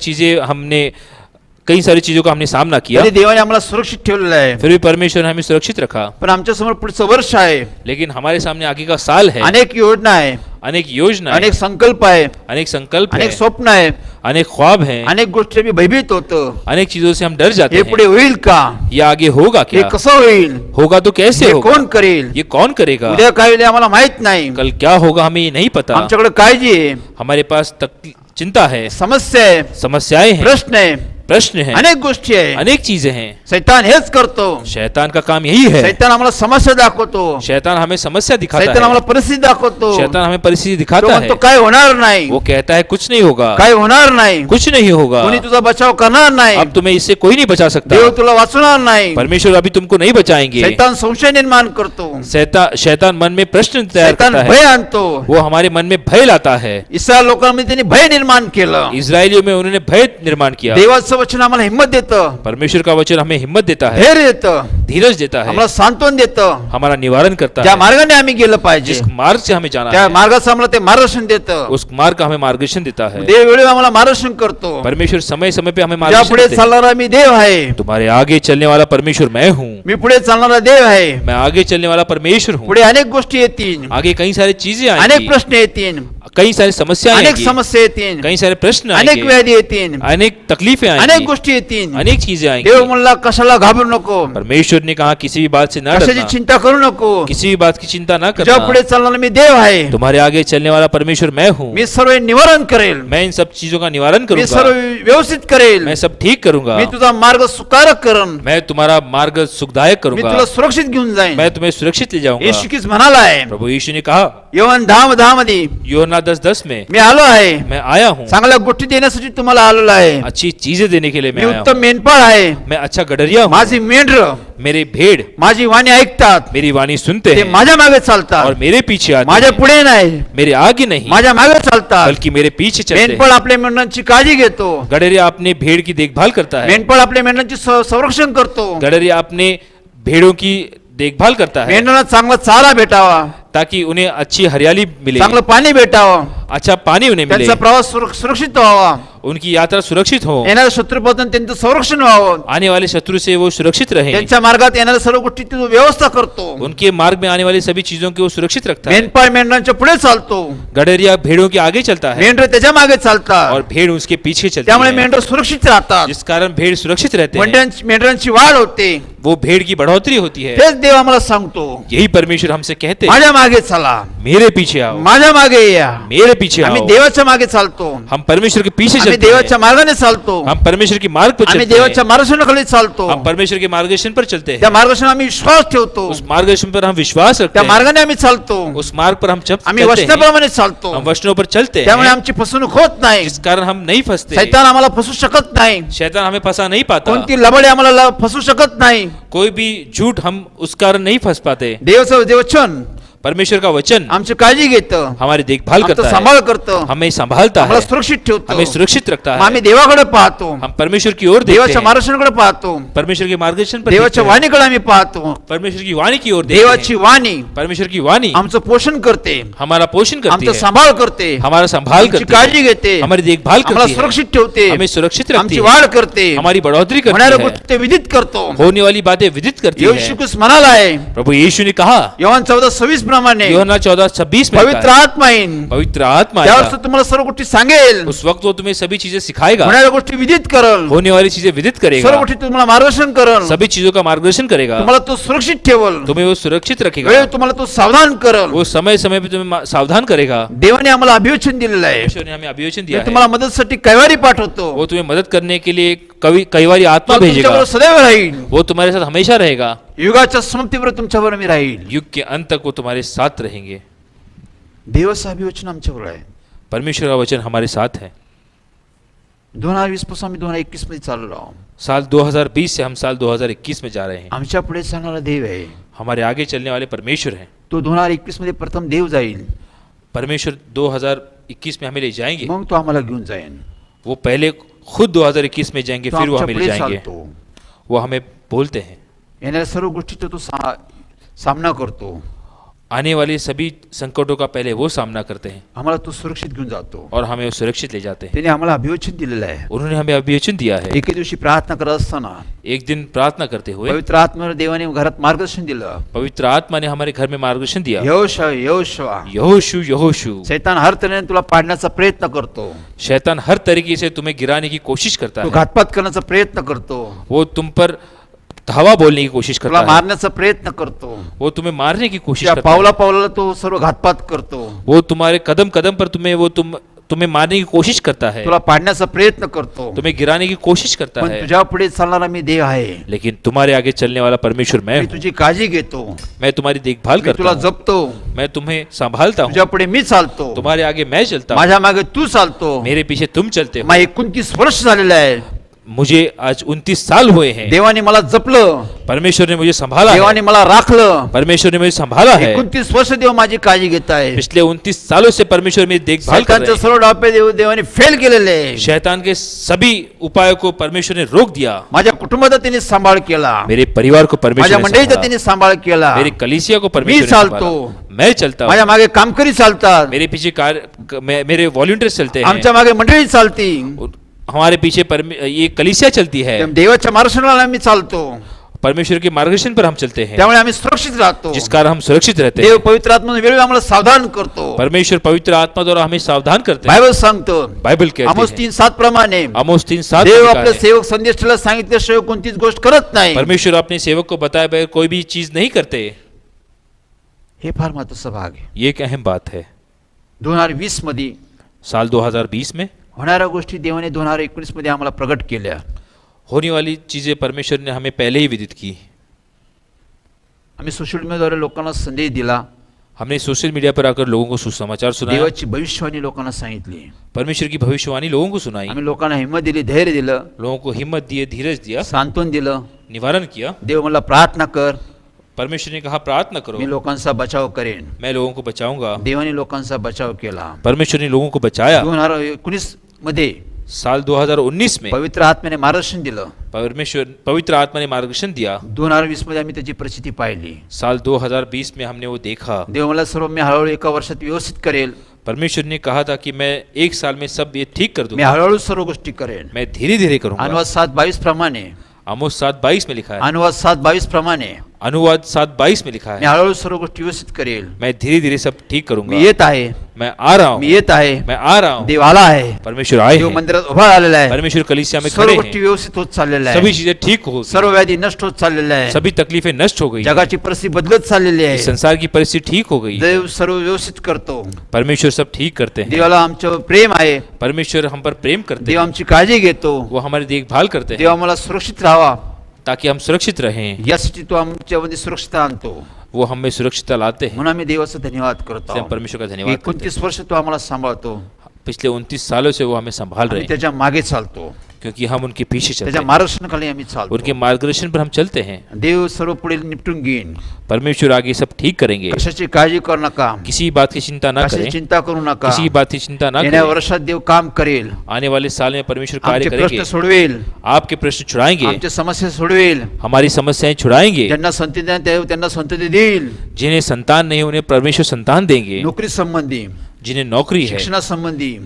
चीजों का हमने सामना किया, तरी देवाने आम्हाला सुरक्षित ठेवलेलं आहे। फिर भी परमेश्वर ने हमें सुरक्षित रखा। पण आमच्या समोर पुढचं वर्ष आहे, लेकिन हमारे सामने आगे का साल है, अनेक योजना आहे, अनेक योजना, अनेक संकल्प आहे, अनेक संकल्प अनेक है, स्वप्न आहे, अनेक ख्वाब हैं, अनेक गोष्टी आम्ही भयभीत होतो, अनेक चीजों से हम डर जाते हे हैं। पुढे होईल का, ये आगे होगा हे क्या? कसं होईल, होगा तो कैसे हे होगा? कोण करेल, ये कौन करेगा? उद्या काय होईल आम्हाला माहित नाही, कल क्या होगा हमें ये नहीं पता। आमच्याकडे काळजी आहे, हमारे पास चिंता है, समस्या आहे, समस्याएं हैं, प्रश्न हैं, अनेक गोष्टी आहे। अनेक चीजें हैं। शैतान हेच करतो, शैतान का काम यही है। शैतान आम्हाला समस्या दाखवतो, शैतान हमें समस्या दिखाता शैतान है, आम्हाला परिस्थिती दाखवतो, शैतान हमें परिस्थिति तो दिखाता है, म्हणतो काय होणार नाही, वो कहता है कुछ नहीं होगा, काय होणार नाही, कुछ नहीं होगा, कोणी तुझा बचाव करणार नाही, अब तुम्हें इससे कोई नहीं बचा सकता, देव तुला वाचवणार नाही। परमेश्वर अभी तुमको नहीं बचाएंगे। शैतान संशय निर्माण करतो, शैतान मन में प्रश्न तैयार शैतान करता भय है, आणतो। वो हमारे मन में भय लाता है। इस्रायल लोकांमध्ये त्यांनी भय निर्माण केलं, इजरायलियों में उन्होंने भय निर्माण किया। देवाचं वचन आम्हाला हिंमत देतं, परमेश्वर का वचन हमें हिम्मत देता है, धैर्य देतं, धीरज देता है, आम्हाला सांत्वन देतं, हमारा निवारण करता ज्या है। मार्गाने आम्ही गेलं पाहिजे जिस मार्ग से हमें जाना त्या है, मार्गाचं आम्हाला ते मार्गदर्शन देतं, उस मार्ग का हमें मार्गदर्शन देता है। देव वेळेवर आम्हाला मार्गदर्शन करतो. परमेश्वर समय समय पे हमें तुझ्या मार्गदर्शन पुढे करते हैं. चालणारा मी देव आहे. तुम्हारे आगे चलने वाला परमेश्वर मैं हूँ. मी पुढे चालणारा देव आहे. मैं आगे चलने वाला परमेश्वर हूँ. पुढे अनेक गोष्टी येतील, आगे कई सारी चीजें अनेक आएंगी, प्रश्न येतील, कई सारी समस्याएं अनेक आएंगी, समस्या येतील, कई सारे प्रश्न अनेक आएंगे, व्याधी येतील, अनेक तकलीफें अनेक आएंगी, गोष्टी येतील. अनेक चीजें आएंगी. देव म्हणला कशाला घाबरू नको, परमेश्वर ने कहा किसी भी बात से न कशाची डरना, चिंता करू नको. किसी भी बात की चिंता न तुझ्या पुढे करना. चालणारा मी देव आहे. तुम्हारे आगे चलने वाला परमेश्वर मैं हूँ. मी सर्व निवारण करेल, मैं इन सब चीजों का निवारण मी सर्व करूंगा. व्यवस्थित करेल, मैं सब ठीक करूंगा. मी तुझा मार्ग सुकारक करन, मैं तुम्हारा मार्ग सुखदायक मी करूंगा. तुला सुरक्षित घेऊन जाईन. मैं तुम्हें सुरक्षित ले जाऊंगा. येशू ख्रिस्त म्हणालाय प्रभु यीशु ने कहा योहान 10:10 मध्ये, योना 10:10 में मी आलो आहे मैं आया हूँ, चांगल्या गोष्टी देण्यासाठी तुम्हाला आलेलो आहे. अच्छी चीजें देने के लिए मी मैं आया उत्तम हूँ. मेंढपाळ आहे. मैं अच्छा गडरिया हूँ. माझी मेंढर मेरे भेड़ माझी वाणी ऐकतात, मेरी वाणी सुनते ते हैं माझ्या मागे और चालतात. मेरे पीछे आते माझ्या हैं. पुढे नाही, मेरे आगे नहीं माझ्या मागे चालतात. बल्कि मेरे पीछे चलते मेंढपाळ हैं. आपल्या मेंढरांची काळजी घेतो. गडरिया अपने भेड़ की देखभाल करता है. मेंढपाळ आपल्या मेंढरांची संरक्षण करतो. गडरिया अपने भेड़ों की देखभाल करता है मेंढरांना चांगला चारा भेटावा, ताकि उन्हें अच्छी हरियाली मिले, चांगलं पाणी भेटावं, अच्छा पानी उन्हें मिले, त्यांचा प्रवास सुरक्षित व्हावा, उनकी यात्रा सुरक्षित हो, येणाऱ्या शत्रूपासून त्यांचं संरक्षण व्हावं, आने वाले शत्रु से वो सुरक्षित रहे. त्यांच्या मार्गात येणाऱ्या सर्व गोष्टी तो व्यवस्था करतो. उनके मार्ग में आने वाली सभी चीजों को वो सुरक्षित रखता है. मेंढपाळ मेंढरांच्या पुढे चालतो, गडरिया भेड़ों के आगे चलता है मेंढर त्याच्या मागे चालतात. और भेड़ उसके पीछे चलती त्यामुळे है, मेंढर सुरक्षित राहतात. जिस कारण भेड़ सुरक्षित रहते हैं. मेंढरांची वाढ होते. वो भेड़ की बढ़ोतरी होती है. तेच देव आम्हाला सांगतो, यही परमेश्वर हमसे कहते हैं, माझ्या मागे चला, मेरे पीछे आओ, माझ्या मागे या. मेरे पीछे आम्ही आओ. देवाच्या मागे चालतो, हम परमेश्वर के पीछे आम्ही चलते देवाच्या हैं. मार्गाने चालतो, हम परमेश्वर के मार्ग पर आम्ही चलते देवाच्या हैं. मार्गदर्शनाखाली चालतो. हम परमेश्वर के मार्गदर्शन पर चलते त्या हैं. मार्गदर्शन आम्ही विश्वास ठेवतो. उस मार्गदर्शन पर हम विश्वास रखते त्या हैं. मार्गाने आम्ही चालतो. उस मार्ग पर हम आम्ही चलते हैं. वचनाप्रमाणे चालतो. हम वचनों पर चलते त्यामुळे हैं, आमची फसवणूक होत नाही. जिस कारण हम नहीं फंसते. शैतान आम्हाला फसू शकत नाही. शैतान हमें फंसा नहीं पाता. कोणती लबडे आम्हाला फसू शकत नाही. कोई भी झूठ हम उस कारण नहीं फंस पाते. देवाचं वचन परमेश्वर का वचन आमची काळजी घेतं, हमारी देखभाल आमचा करता है, सांभाळ करतं, हमें संभालता है, आम्हाला सुरक्षित ठेवतो. हमें सुरक्षित रखता मग आम्ही है. देवाकडे पाहतो, हम परमेश्वर की ओर देखते देवाच्या हैं, मार्गदर्शनाकडे पाहतो, परमेश्वर के मार्गदर्शन पर देवाच्या देखते हैं, वाणीकडे आम्ही पाहतो. परमेश्वर की वाणी की ओर देखते देवाची हैं. वाणी परमेश्वर की वाणी आमचं पोषण करते, हमारा पोषण करती आमचा है, सांभाळ करते, हमारा संभाल आमची करती काळजी है, घेते, हमारी देखभाल आम्हाला करती है, सुरक्षित ठेवते, हमें सुरक्षित रखती आमची है, वाढ करते, हमारी बढ़ोतरी होणाऱ्या करती है, गोष्टी ते विदित करतो. होने वाली बातें विदित करती येशू है. ख्रिस्त म्हणाला आहे प्रभु यीशु ने कहा योहान 14:26 प्रमाणे, यूहन्ना 14:26 में पवित्र कहा, आत्मा येईन, पवित्र आत्मा त्यावेळेस आएगा. तो तुम्हाला सर्व गोष्टी सांगेल, उस वक्त वो तुम्हें सभी चीजें सिखाएगा, होणाऱ्या गोष्टी विदित करल, होने वाली चीजें विदित सर्व करेगा, गोष्टी तुम्हाला मार्गदर्शन करल, सभी चीजों का मार्गदर्शन करेगा, तुम्हाला तो सुरक्षित ठेवल, तुम्हें वो सुरक्षित रखेगा, वेळ तुम्हाला तो सावधान करल. वो समय समय पे तुम्हें सावधान करेगा. देवाने आम्हाला अभिवचन दिलेलं आहे. ईश्वर ने हमें अभिवचन दिया मी है, तुम्हाला मदतसाठी कैवारी पाठवतो. वो तुम्हें मदद करने के लिए कई बारी आत्मा तो भेजेगा. तुमच्याबरोबर सदैव राहील. वो तुम्हारे साथ हमेशा रहेगा. युगाच्या समाप्तीवर तुमच्याबरोबर मी राहील. युग के अंत तक वो तुम्हारे साथ रहेंगे. देवाचं अभिवचन आमच्याबरोबर आहे. परमेश्वर का वचन हमारे साथ है. 2020 पासून आम्ही 2021 मध्ये चाललो आहोत. साल 2020 से हम साल 2021 में जा रहे हैं. आमच्या पुढे चालणारा देव आहे. हमारे आगे चलने वाले परमेश्वर हैं. तो 2021 मध्ये प्रथम देव जाईल, परमेश्वर 2021 में हमें ले जाएंगे. मग तो आम्हाला घेऊन जाईल. वो पहले खुद 2021 में जाएंगे, तो फिर वो आमच्या हमें ले पुढे जाएंगे. चालतो. वो हमें बोलते हैं. येणाऱ्या सर्व गोष्टीचा तो सामना करतो. आने वाले सभी संकटों का पहले वो सामना करते हैं आम्हाला तो सुरक्षित घेऊन जातो. और हमें वो सुरक्षित ले जाते हैं. त्याने आम्हाला अभिवचन दिलेलं आहे. उन्होंने हमें अभिवचन दिया है. एके दिवशी प्रार्थना करत असताना एक दिन प्रार्थना करते हुए पवित्र आत्म्याने देवाने घरात मार्गदर्शन दिलं. पवित्र आत्मा ने हमारे घर में मार्गदर्शन दिया. यहोशुआ, यहोशू यहोशू, शैतान हर तऱ्हेने तुला पाडण्याचा प्रयत्न करतो. शैतान हर तरीके से तुम्हें गिराने की कोशिश करता तो है. घातपात करण्याचा प्रयत्न करतो. वो तुम पर धावा बोलने की कोशिश तुला करता है. मारण्याचा प्रयत्न करतो. वो तुम्हें मारने की कोशिश त्या करता है. पावला पावलाला तो सर्व घातपात करतो. वो तुम्हारे कदम कदम पर तुम्हें मारने की कोशिश करता है. तुला पाडण्याचा प्रयत्न करतो. तुम्हें गिराने की कोशिश करता पण है. तुझ्या पुढे चालणारा मी देव आहे. लेकिन तुम्हारे आगे चलने वाला परमेश्वर मैं मी हूँ. तुझी काळजी घेतो. मैं तुम्हारी देखभाल मी करता तुला हूँ. जपतो. मैं तुम्हें संभालता तुझ्या हूँ. पुढे मी चालतो. तुम्हारे आगे मैं चलता हूँ. माझ्या मागे तू चालतो. मेरे पीछे तुम चलते हो. मग 29 वर्ष झालेलं आहे. मुझे आज 29 साल हुए हैं। देवाने मला जपलं, परमेश्वर ने मुझे संभाला देवाने है। मला राखलं. परमेश्वर ने मुझे संभाला है। 29 वर्ष देव माझी काळजी घेत आहे. पिछले 29 सालों से परमेश्वर मेरी देखभाल कर रहे शैतानचे हैं। सर्व डापे देवाने फेल केलेले आहे. शैतान के सभी उपायों को परमेश्वर ने रोक दिया। माझ्या कुटुंबाचा त्यांनी सांभाळ केला, मेरे परिवार को परमेश्वर माझ्या ने मंडळीचा संभाला। त्यांनी सांभाळ केला. मेरी कलीसिया को मी परमेश्वर ने चालतो, संभाला। मैं चलता हूँ। माझ्या मागे कामकरी चालतात, मेरे पीछे मेरे वॉलंटियर्स चलते हैं। आमच्या मागे मंडळी चालती. हमारे पीछे ये कलीसिया चलती है। देवाच्या मार्गदर्शनाला आम्ही चालतो, परमेश्वर के मार्गदर्शन पर हम चलते हैं, त्यामुळे आम्ही सुरक्षित राहतो. जिस कारण हम सुरक्षित रहते देव हैं। पवित्र आत्म्याने वेळोवेळी आम्हाला सावधान करतो. परमेश्वर पवित्र आत्मा द्वारा हमें सावधान करते हैं। बायबल सांगतो, बाइबल कहती आमोस है, 3:7 प्रमाणे आमोस 3:7 देव में लिखा आपल्या है, सेवक संदेशाला सांगितल्याशिवाय कोणतीच गोष्ट करत नाही. परमेश्वर अपने सेवक को बताए बगैर कोई भी चीज नहीं करते। हे फार महत्वाचा भाग आहे. ये एक अहम बात है। 2020 मध्ये साल 2020 में होणाऱ्या गोष्टी देवाने 2019 मध्ये आम्हाला प्रगट केल्या. होने वाली चीजें परमेश्वर ने हमें पहले ही विदित की। आम्ही सोशल मीडियाद्वारे लोकांना संदेश दिला, हमने सोशल मीडिया पर आकर लोगों को सुसमाचार सुनाया। देवाची भविष्यवाणी लोकांना सांगितली. परमेश्वर की भविष्यवाणी लोगों को सुनाई। आम्ही लोकांना हिंमत दिली, धैर्य दिलं, लोगों को हिम्मत दिए, धीरज दिया, सांत्वन दिलं. निवारण किया। देव मला प्रार्थना कर, परमेश्वर ने कहा प्रार्थना करो, मी लोकांचा बचाव करेन. मैं लोगों को बचाऊंगा। देवाने लोकांचा बचाव केला. परमेश्वर ने लोगों को बचाया। 2019 मध्ये साल 2019 में पवित्र आत्म्याने मार्गदर्शन दिलं. परमेश्वर पवित्र आत्मा ने मार्गदर्शन दिया। 2020 मध्ये आम्ही त्याची परिस्थिती पाहिली. साल 2020 में हमने वो देखा। देव मला सर्व मी हळूहळू एका वर्षात व्यवस्थित करेल. परमेश्वर ने कहा था कि मैं एक साल में सब ये ठीक कर मी दूंगा, हळूहळू सर्व गोष्टी करेन. मैं धीरे धीरे करूंगा। अनुवाद 7:22 प्रमाणे, आमोस 7:22 में लिखा है, अनुवाद 7:22 प्रमाणे अनुवाद 7:22 में लिखा मी है, हळूहळू सर्व गोष्टी व्यवस्थित करेल. मैं धीरे धीरे सब ठीक करूंगा। मी येत आहे, मैं आ रहा मी हूँ, येत आहे. मैं आ रहा हूँ। देव आला आहे, परमेश्वर आए देव हैं, मंदिरात उभा आलेला आहे. परमेश्वर कलीसिया में सर्व खड़े गोष्टी हैं, व्यवस्थित होत चाललेल्या सभी आहे. चीजें ठीक हो, सर्व व्याधी नष्ट होत चाललेल्या आहे. सभी तकलीफें नष्ट हो गई, जगाची परिस्थिती बदलत चाललेली आहे. संसार की परिस्थिति ठीक हो गई। देव सर्व व्यवस्थित करतो. परमेश्वर सब ठीक करते हैं। देवाला आमच्यावर प्रेम आहे. परमेश्वर हम पर प्रेम करते देव हैं, आमची काळजी घेतो. वो हमारी देखभाल करते देव हैं आम्हाला सुरक्षित राहावा ताकि हम सुरक्षित रहें। यासाठी तो आमच्यामध्ये सुरक्षितता आणतो. वो हमें सुरक्षितता लाते हैं। म्हणून आम्ही देवाचा धन्यवाद करतो. इसलिए हम परमेश्वर का धन्यवाद करते 29 वर्ष तो आम्हाला सांभाळतो. हैं। पिछले 29 सालों से वो हमें संभाल रहे आम्ही हैं, त्याच्या मागे चालतो, क्योंकि हम उनके पीछे चलते त्याच्या हैं, मार्गदर्शनाखाली आम्ही चालतो. उनके मार्गदर्शन पर हम चलते हैं। देव सर्व पुढे निपटून घेईन. परमेश्वर आगे सब ठीक करेंगे। कशाची काळजी करू नका, किसी बात की चिंता ना कशाची करें, चिंता करू नका. किसी बात की चिंता ना येणाऱ्या करें। वर्षात देव काम करेल. आने वाले साल में परमेश्वर कार्य आमचे करेंगे, प्रश्न सोडवेल, आपके प्रश्न छुड़ाएंगे, आमच्या समस्या सोडवेल. हमारी समस्याएं छुड़ाएंगे। ज्यांना संतती नाही देव त्यांना संतती देईल. जिन्हें संतान नहीं उन्हें परमेश्वर संतान देंगे। नोकरी संबंधी, जिन्हें नौकरी है, शिक्षणा संबंधी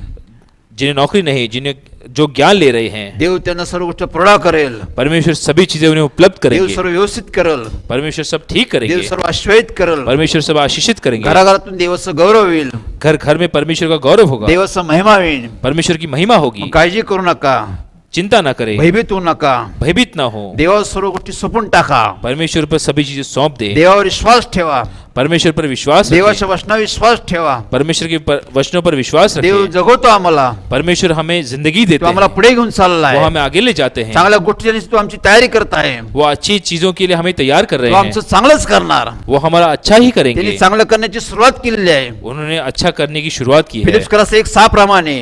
जिन्हें नौकरी नहीं, जिन्हें जो ज्ञान ले रहे हैं, देव त्यांना सर्व गोष्ट पुरवठा करेल. परमेश्वर सभी चीजें उन्हें उपलब्ध देव करेंगे। सर्व व्यवस्थित करेल. परमेश्वर सब ठीक देव करेंगे। सर्व आश्वासित करेल. परमेश्वर सब आशीषित करेंगे। घराघरातून देवाचं गौरव होईल. घर घर में परमेश्वर का गौरव होगा, देवाचा महिमा होईल. परमेश्वर की महिमा होगी। काळजी करू नका, चिंता ना करें, भयभीत होऊ नका. भयभीत ना हो। देवावर सर्व गोष्टी सोपून टाका. परमेश्वर पर सभी चीजें सौंप दे। देवावर विश्वास ठेवा. परमेश्वर पर विश्वास रखें। देवाच्या वचनावर विश्वास ठेवा. परमेश्वर के वचनों पर विश्वास देव रखें। जगवतो आम्हाला. परमेश्वर हमें जिंदगी तो देते आम्हाला हैं, पुढे घेऊन चालला वो आहे. हमें आगे ले जाते हैं, चांगल्या गोष्टी तो आमची तयारी करत आहे. वो अच्छी चीजों के लिए हमें तैयार कर तो रहे हैं। आमचं चांगलंच करणार. वो हमारा अच्छा ही त्यांनी करेंगे। चांगलं करण्याची सुरुवात केलेली आहे. उन्होंने अच्छा करने की शुरुआत की है। फिलिप्सकरास 1:6 प्रमाणे,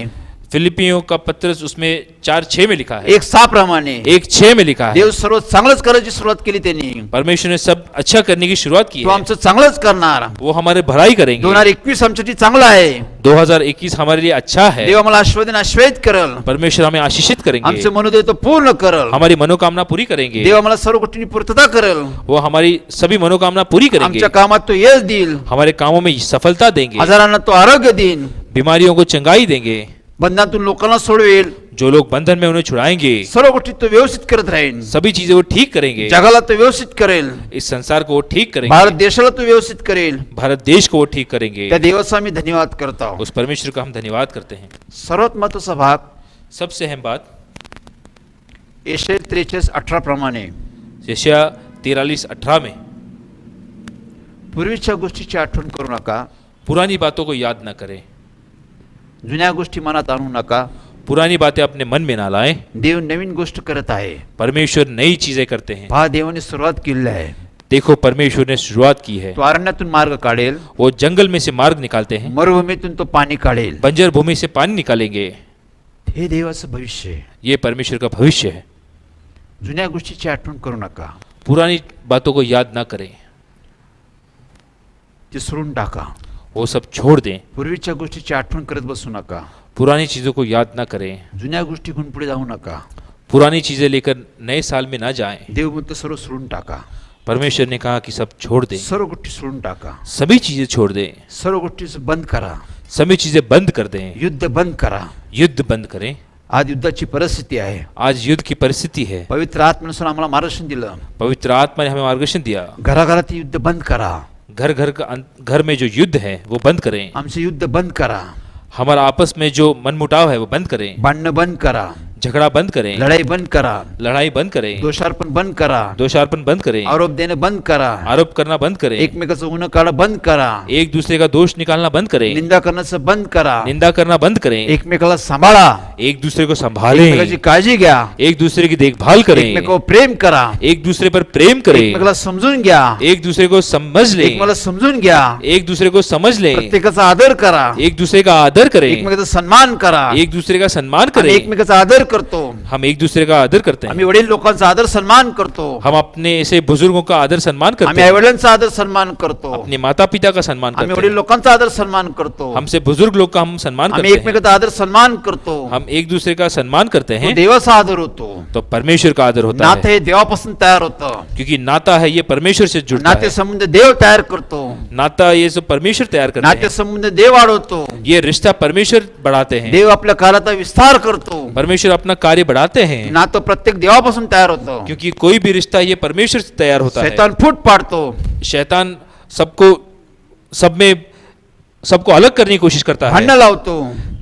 फिलिपियों का पत्र उसमें 4:6 में लिखा है, 1:6 प्रमाणे 1:6 में लिखा है, देव सर्व चांगलंच करायची सुरुवात केली त्यांनी. परमेश्वर ने सब अच्छा करने की शुरुआत की तो है। आमचं चांगलंच करणार. वो हमारे भलाई करेंगे। 2021 आमच्यासाठी चांगलं आहे. 2021 हमारे लिए अच्छा है। देव आम्हाला आश्वासित करेल. परमेश्वर हमें आशीषित करेंगे, आमचे मनोदय तो पूर्ण करेल. हमारी मनोकामना पूरी करेंगे। देव आम्हाला सर्व गोष्टींनी पूर्तता करेल. वो हमारी सभी मनोकामना पूरी करेंगे। आमच्या कामात तो यश देईल. हमारे कामों में सफलता देंगे, आजारांना तो आरोग्य देईल. बीमारियों को चंगाई देंगे। बंधनातून लोकांना सोडवेल. जो लोग बंधन में उन्हें छुड़ाएंगे, सर्व गोष्टी तो व्यवस्थित करत राहील. सभी चीजें वो ठीक करेंगे। जगाला तो व्यवस्थित करेल. इस संसार को वो ठीक भारत करेंगे, देशाला तो व्यवस्थित करेल. भारत देश को वो ठीक करेंगे। त्या देवाचा आम्ही धन्यवाद करत आहोत. उस परमेश्वर का हम धन्यवाद करते हैं। सर्वात महत्वाचा भाग सबसे अहम बात यशाया 43:18 प्रमाणे, यशाया 43:18 में, पूर्वीच्या गोष्टीची आठवण करू नका, पुरानी बातों को याद न करें, जुन्या गोष्टी मनात आणू नका. पुरानी बातें अपने मन में ना लाएं। देव नवीन गोष्ट करत आहे. परमेश्वर नई चीजें करते हैं। पहा, देवाने सुरुवात केलेली आहे. देखो परमेश्वर ने शुरुआत की है। तो अरण्यातून मार्ग काढेल. वो जंगल में से मार्ग निकालते हैं, मरुभूमीतून तो पाणी काढेल. बंजर भूमि से पानी निकालेंगे। हे देवाचं भविष्य आहे. ये परमेश्वर का भविष्य है। जुन्या गोष्टीची आठवण करू नका, पुरानी बातों को याद ना करें, ते सोडून टाका. वो सब छोड़ दें। पूर्वीच्या गोष्टीची आठवण करत बसू नका, पुरानी चीज़ों को याद ना करें, जुन्या गोष्टी घेऊन पुढे जाऊ नका. पुरानी चीज़ें लेकर नए साल में ना जाएं। देव म्हणतो सर्व सोडून टाका, परमेश्वर ने कहा कि सब छोड़ दें, सर्व गोष्टी सोडून टाका, सभी चीज़ें छोड़ दें, सर्व गोष्टी बंद करा, सभी चीज़ें बंद कर दें, युद्ध बंद करा. युद्ध बंद करें। आज युद्धाची परिस्थिती आहे. आज युद्ध की परिस्थिति है। पवित्र आत्म्यानुसार आम्हाला मार्गदर्शन दिलं. पवित्र आत्मा ने हमें मार्गदर्शन दिया। घराघरात युद्ध बंद करा, घर में जो युद्ध है वो बंद करें। आमचे युद्ध बंद करा, हमारा आपस में जो मनमुटाव है वो बंद करें, भांडणं बंद करा, झगड़ा बंद करें, लढाई बंद करा, लड़ाई बंद करें, दोषारोपण बंद करा, दोषारोपण बंद करें, आरोप देणं बंद करा, आरोप करना बंद करें, एकमेकाचं गुन्हा काढणं बंद करा, एक दूसरे का दोष निकालना बंद करें, निंदा करण्याचं बंद करा, निंदा करना बंद करें, एकमेकाला सांभाळा, एक दूसरे को संभालें, एकमेकाची काळजी घ्या, एक दूसरे की देखभाल करें, एकमेकावर प्रेम करा, एक दूसरे पर प्रेम करें, एकमेकाला समजून घ्या, एक दूसरे को समझ लें, एकमेकाला समजून घ्या, एक दूसरे को समझ लें, प्रत्येकाचा आदर करा, एक दूसरे का आदर करें, एकमेकाचा सन्मान करा. एक दूसरे का सम्मान आम्ही करें। एकमेकाचा आदर करतो, हम एक दूसरे का आदर करते हैं। आम्ही वडील लोकांचा आदर सन्मान करतो, हम अपने ऐसे बुजुर्गों का आदर सम्मान करते आम्ही हैं, आईवडिलांचा आदर सन्मान करतो, अपने माता पिता का सम्मान आम्ही करते वडील हैं, लोकांचा आदर सन्मान करतो, हमसे बुजुर्ग लोग का हम सम्मान आम्ही करते हैं, एकमेकाचा आदर सन्मान करतो. हम एक दूसरे का सम्मान करते तो हैं, देवाचा आदर होतो. तो परमेश्वर का आदर होता नाते है, हे देवापासून तयार होतं. क्योंकि नाता है ये परमेश्वर से जुड़ता नाते है। संबंध देव तयार करतो, नाता ये सब परमेश्वर तैयार करते नाते हैं, संबंध देव वाढवतो, ये रिश्ता परमेश्वर बढ़ाते हैं, देव आपल्या कार्याचा विस्तार करतो. परमेश्वर अपना कार्य बढ़ाते हैं, नातं प्रत्येक देवापासून तयार होतं. क्योंकि कोई भी रिश्ता ये परमेश्वर से तैयार होता है। शैतान फूट पाडतो, शैतान सबको अलग करने की कोशिश करता है, भांडण लावतो,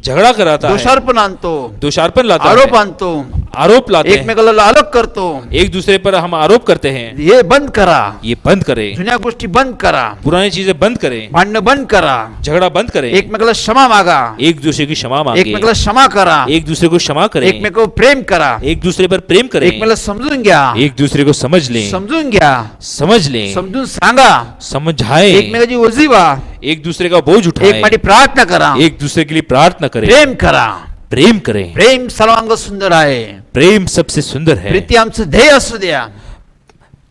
झगड़ा कराता है, दोषारोपण आणतो, दोषारोपण लाता आरोप है, आणतो, आरोप लाते हैं, एकमेकाला अलग करतो. एक दूसरे पर हम आरोप करते हैं। हे बंद करा, ये बंद करें, जुन्या गोष्टी बंद करा, पुरानी चीजें बंद करें, भांडणं बंद करा, झगड़ा बंद करें, एकमेकाला क्षमा मागा, एक दूसरे की क्षमा मांगे, एकमेकाला क्षमा करा, एक दूसरे को क्षमा करें, एकमेकावर प्रेम करा, एक दूसरे पर प्रेम करें, एकमेकाला समजून घ्या, एक दूसरे को समझ लें, समजून घ्या, समझ लें, समजून सांगा, समझाएं, एकमेकाची ओझी व्हा, एक दूसरे का बोझ उठाएं, एकमेकाची प्रार्थना करा, एक दूसरे के लिए प्रार्थना करें, प्रेम करा. प्रेम करें। प्रेम सर्वांग सुंदर आहे. प्रेम सबसे सुंदर है। प्रीती आमचं ध्येय असू द्या.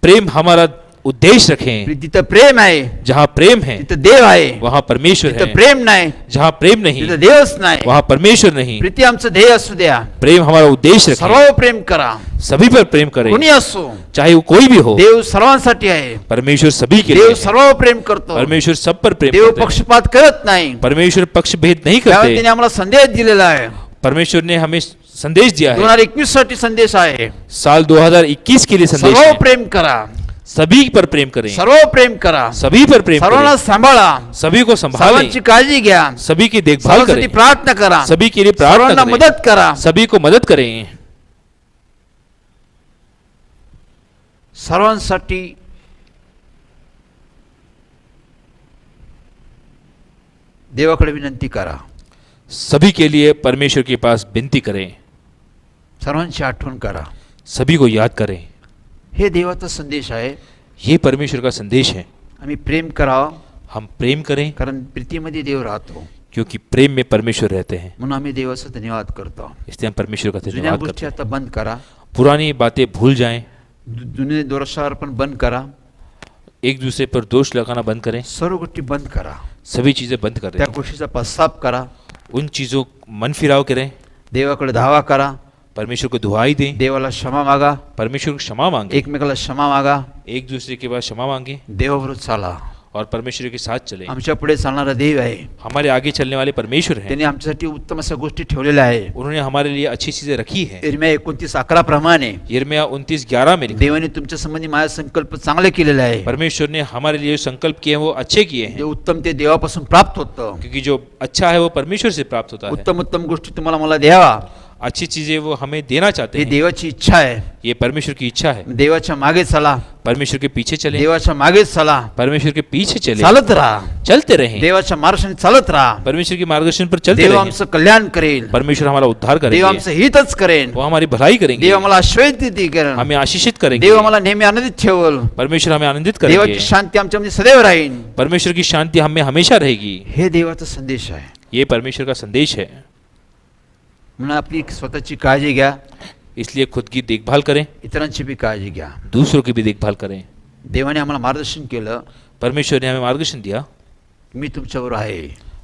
प्रेम हमारा उद्देश्य रखें। जिथं प्रेम आहे जहाँ प्रेम है तिथं देव आहे. वहाँ परमेश्वर जिथं है, प्रेम नाही जहाँ प्रेम नहीं तिथं देवच नाही. वहाँ परमेश्वर नहीं। प्रीती आमचं ध्येय असू द्या. प्रेम हमारा उद्देश्य रखें, सर्व प्रेम करा, सभी पर प्रेम करें, कोणी असो. चाहे वो कोई भी हो। देव सर्वांसाठी आहे. परमेश्वर सभी के लिए देव है। सर्व प्रेम करतो. परमेश्वर सब पर प्रेम देव करते हैं। पक्षपात करत नाही. परमेश्वर पक्षभेद नहीं त्यावेळी करते। त्याने आम्हाला संदेश दिलेला आहे. परमेश्वर ने हमें संदेश दिया है। 2021 साठी संदेश आहे. साल 2021 के लिए संदेश सर्व है। प्रेम करा, सभी पर प्रेम करें, सर्व प्रेम करा, सभी पर प्रेम सर्वांना करें, सांभाळा, सभी को संभालें, सर्वांची काळजी घ्या, सभी की देखभाल सर्वांसाठी करें, प्रार्थना करा, सभी के लिए प्रार्थना सर्वांना करें, मदत करा. सभी को मदद करें। सर्वांसाठी देवाकडे विनंती करा. सभी के लिए परमेश्वर के पास विनती करें, सर्वांची आठवण करा. सभी को याद करें। हे देवाचा संदेश आहे. ये परमेश्वर का संदेश है। आम्ही प्रेम करावं, हम प्रेम करें, कारण प्रीतीमध्ये देव राहतो. क्योंकि प्रेम में परमेश्वर रहते हैं। म्हणून आम्ही देवाचा धन्यवाद करतो. इसलिए हम परमेश्वर का जुन्या धन्यवाद गोष्टी करते हैं। आता बंद करा. पुरानी बातें भूल जाएं, जुने दोषारोपण बंद करा. एक दूसरे पर दोष लगाना बंद करें, सर्व गोष्टी बंद करा. सभी चीज़ें बंद करें, त्या गोष्टीचा पश्चाताप करा. उन चीज़ों मन फिराव करें, देवाकडे धावा करा. परमेश्वर को दुआई दें, देवाला क्षमा मागा. परमेश्वर को क्षमा मांगे, एकमेकाला क्षमा मागा. एक दूसरे के पास क्षमा मांगे देवाबरोबर चाला. और परमेश्वर के साथ चले। आमच्या पुढे चालणारा देव आहे. हमारे आगे चलने वाले परमेश्वर हैं। त्यांनी आमच्यासाठी उत्तम अशा गोष्टी ठेवलेल्या आहे. उन्होंने हमारे लिए अच्छी चीजें रखी है। इर्मिया 29:11 प्रमाणे यिर्मयाह 29:11 में लिखा, देवाने तुमच्या संबंधी माझा संकल्प चांगले केलेले आहे. परमेश्वर ने हमारे लिए जो संकल्प किए हैं वो अच्छे किए जे हैं, उत्तम ते देवापासून प्राप्त होतं. क्योंकि जो अच्छा है वो परमेश्वर से प्राप्त होता है। उत्तम उत्तम गोष्टी तुम्हाला मला द्यावा, अच्छी चीजें वो हमें देना चाहते ही हैं। देवाची इच्छा आहे. ये परमेश्वर की इच्छा है। देवाच्या मागे चला, परमेश्वर के पीछे चले, देवाच्या मागे चला, परमेश्वर के पीछे चले, चालत राहा. चलते रहें, देवाच्या मार्गदर्शनाने चालत राहा. परमेश्वर के मार्गदर्शन पर चलते देव रहें। आमचं कल्याण करेल. परमेश्वर हमारा उद्धार देव करेंगे, आमचं हितच करेल. वो हमारी भलाई करेंगे, देव आम्हाला आशीर्वाद करेल. हमें आशीषित करेंगे, देव आम्हाला नेहमी आनंदित ठेवल. परमेश्वर हमें आनंदित करेंगे, देवाची शांती आमच्यामध्ये सदैव राहील. परमेश्वर की शांति हमें हमेशा रहेगी। हे देवाचा संदेश आहे. ये परमेश्वर का संदेश है। म्हणून आपली स्वतःची काळजी घ्या, इसलिए खुद की देखभाल करें, इतरांची बी काळजी घ्या. दूसरों की भी देखभाल करें. देवाने आम्हाला मार्गदर्शन केलं, परमेश्वर ने हमें मार्गदर्शन दिया, मी तुमच्यावर आहे,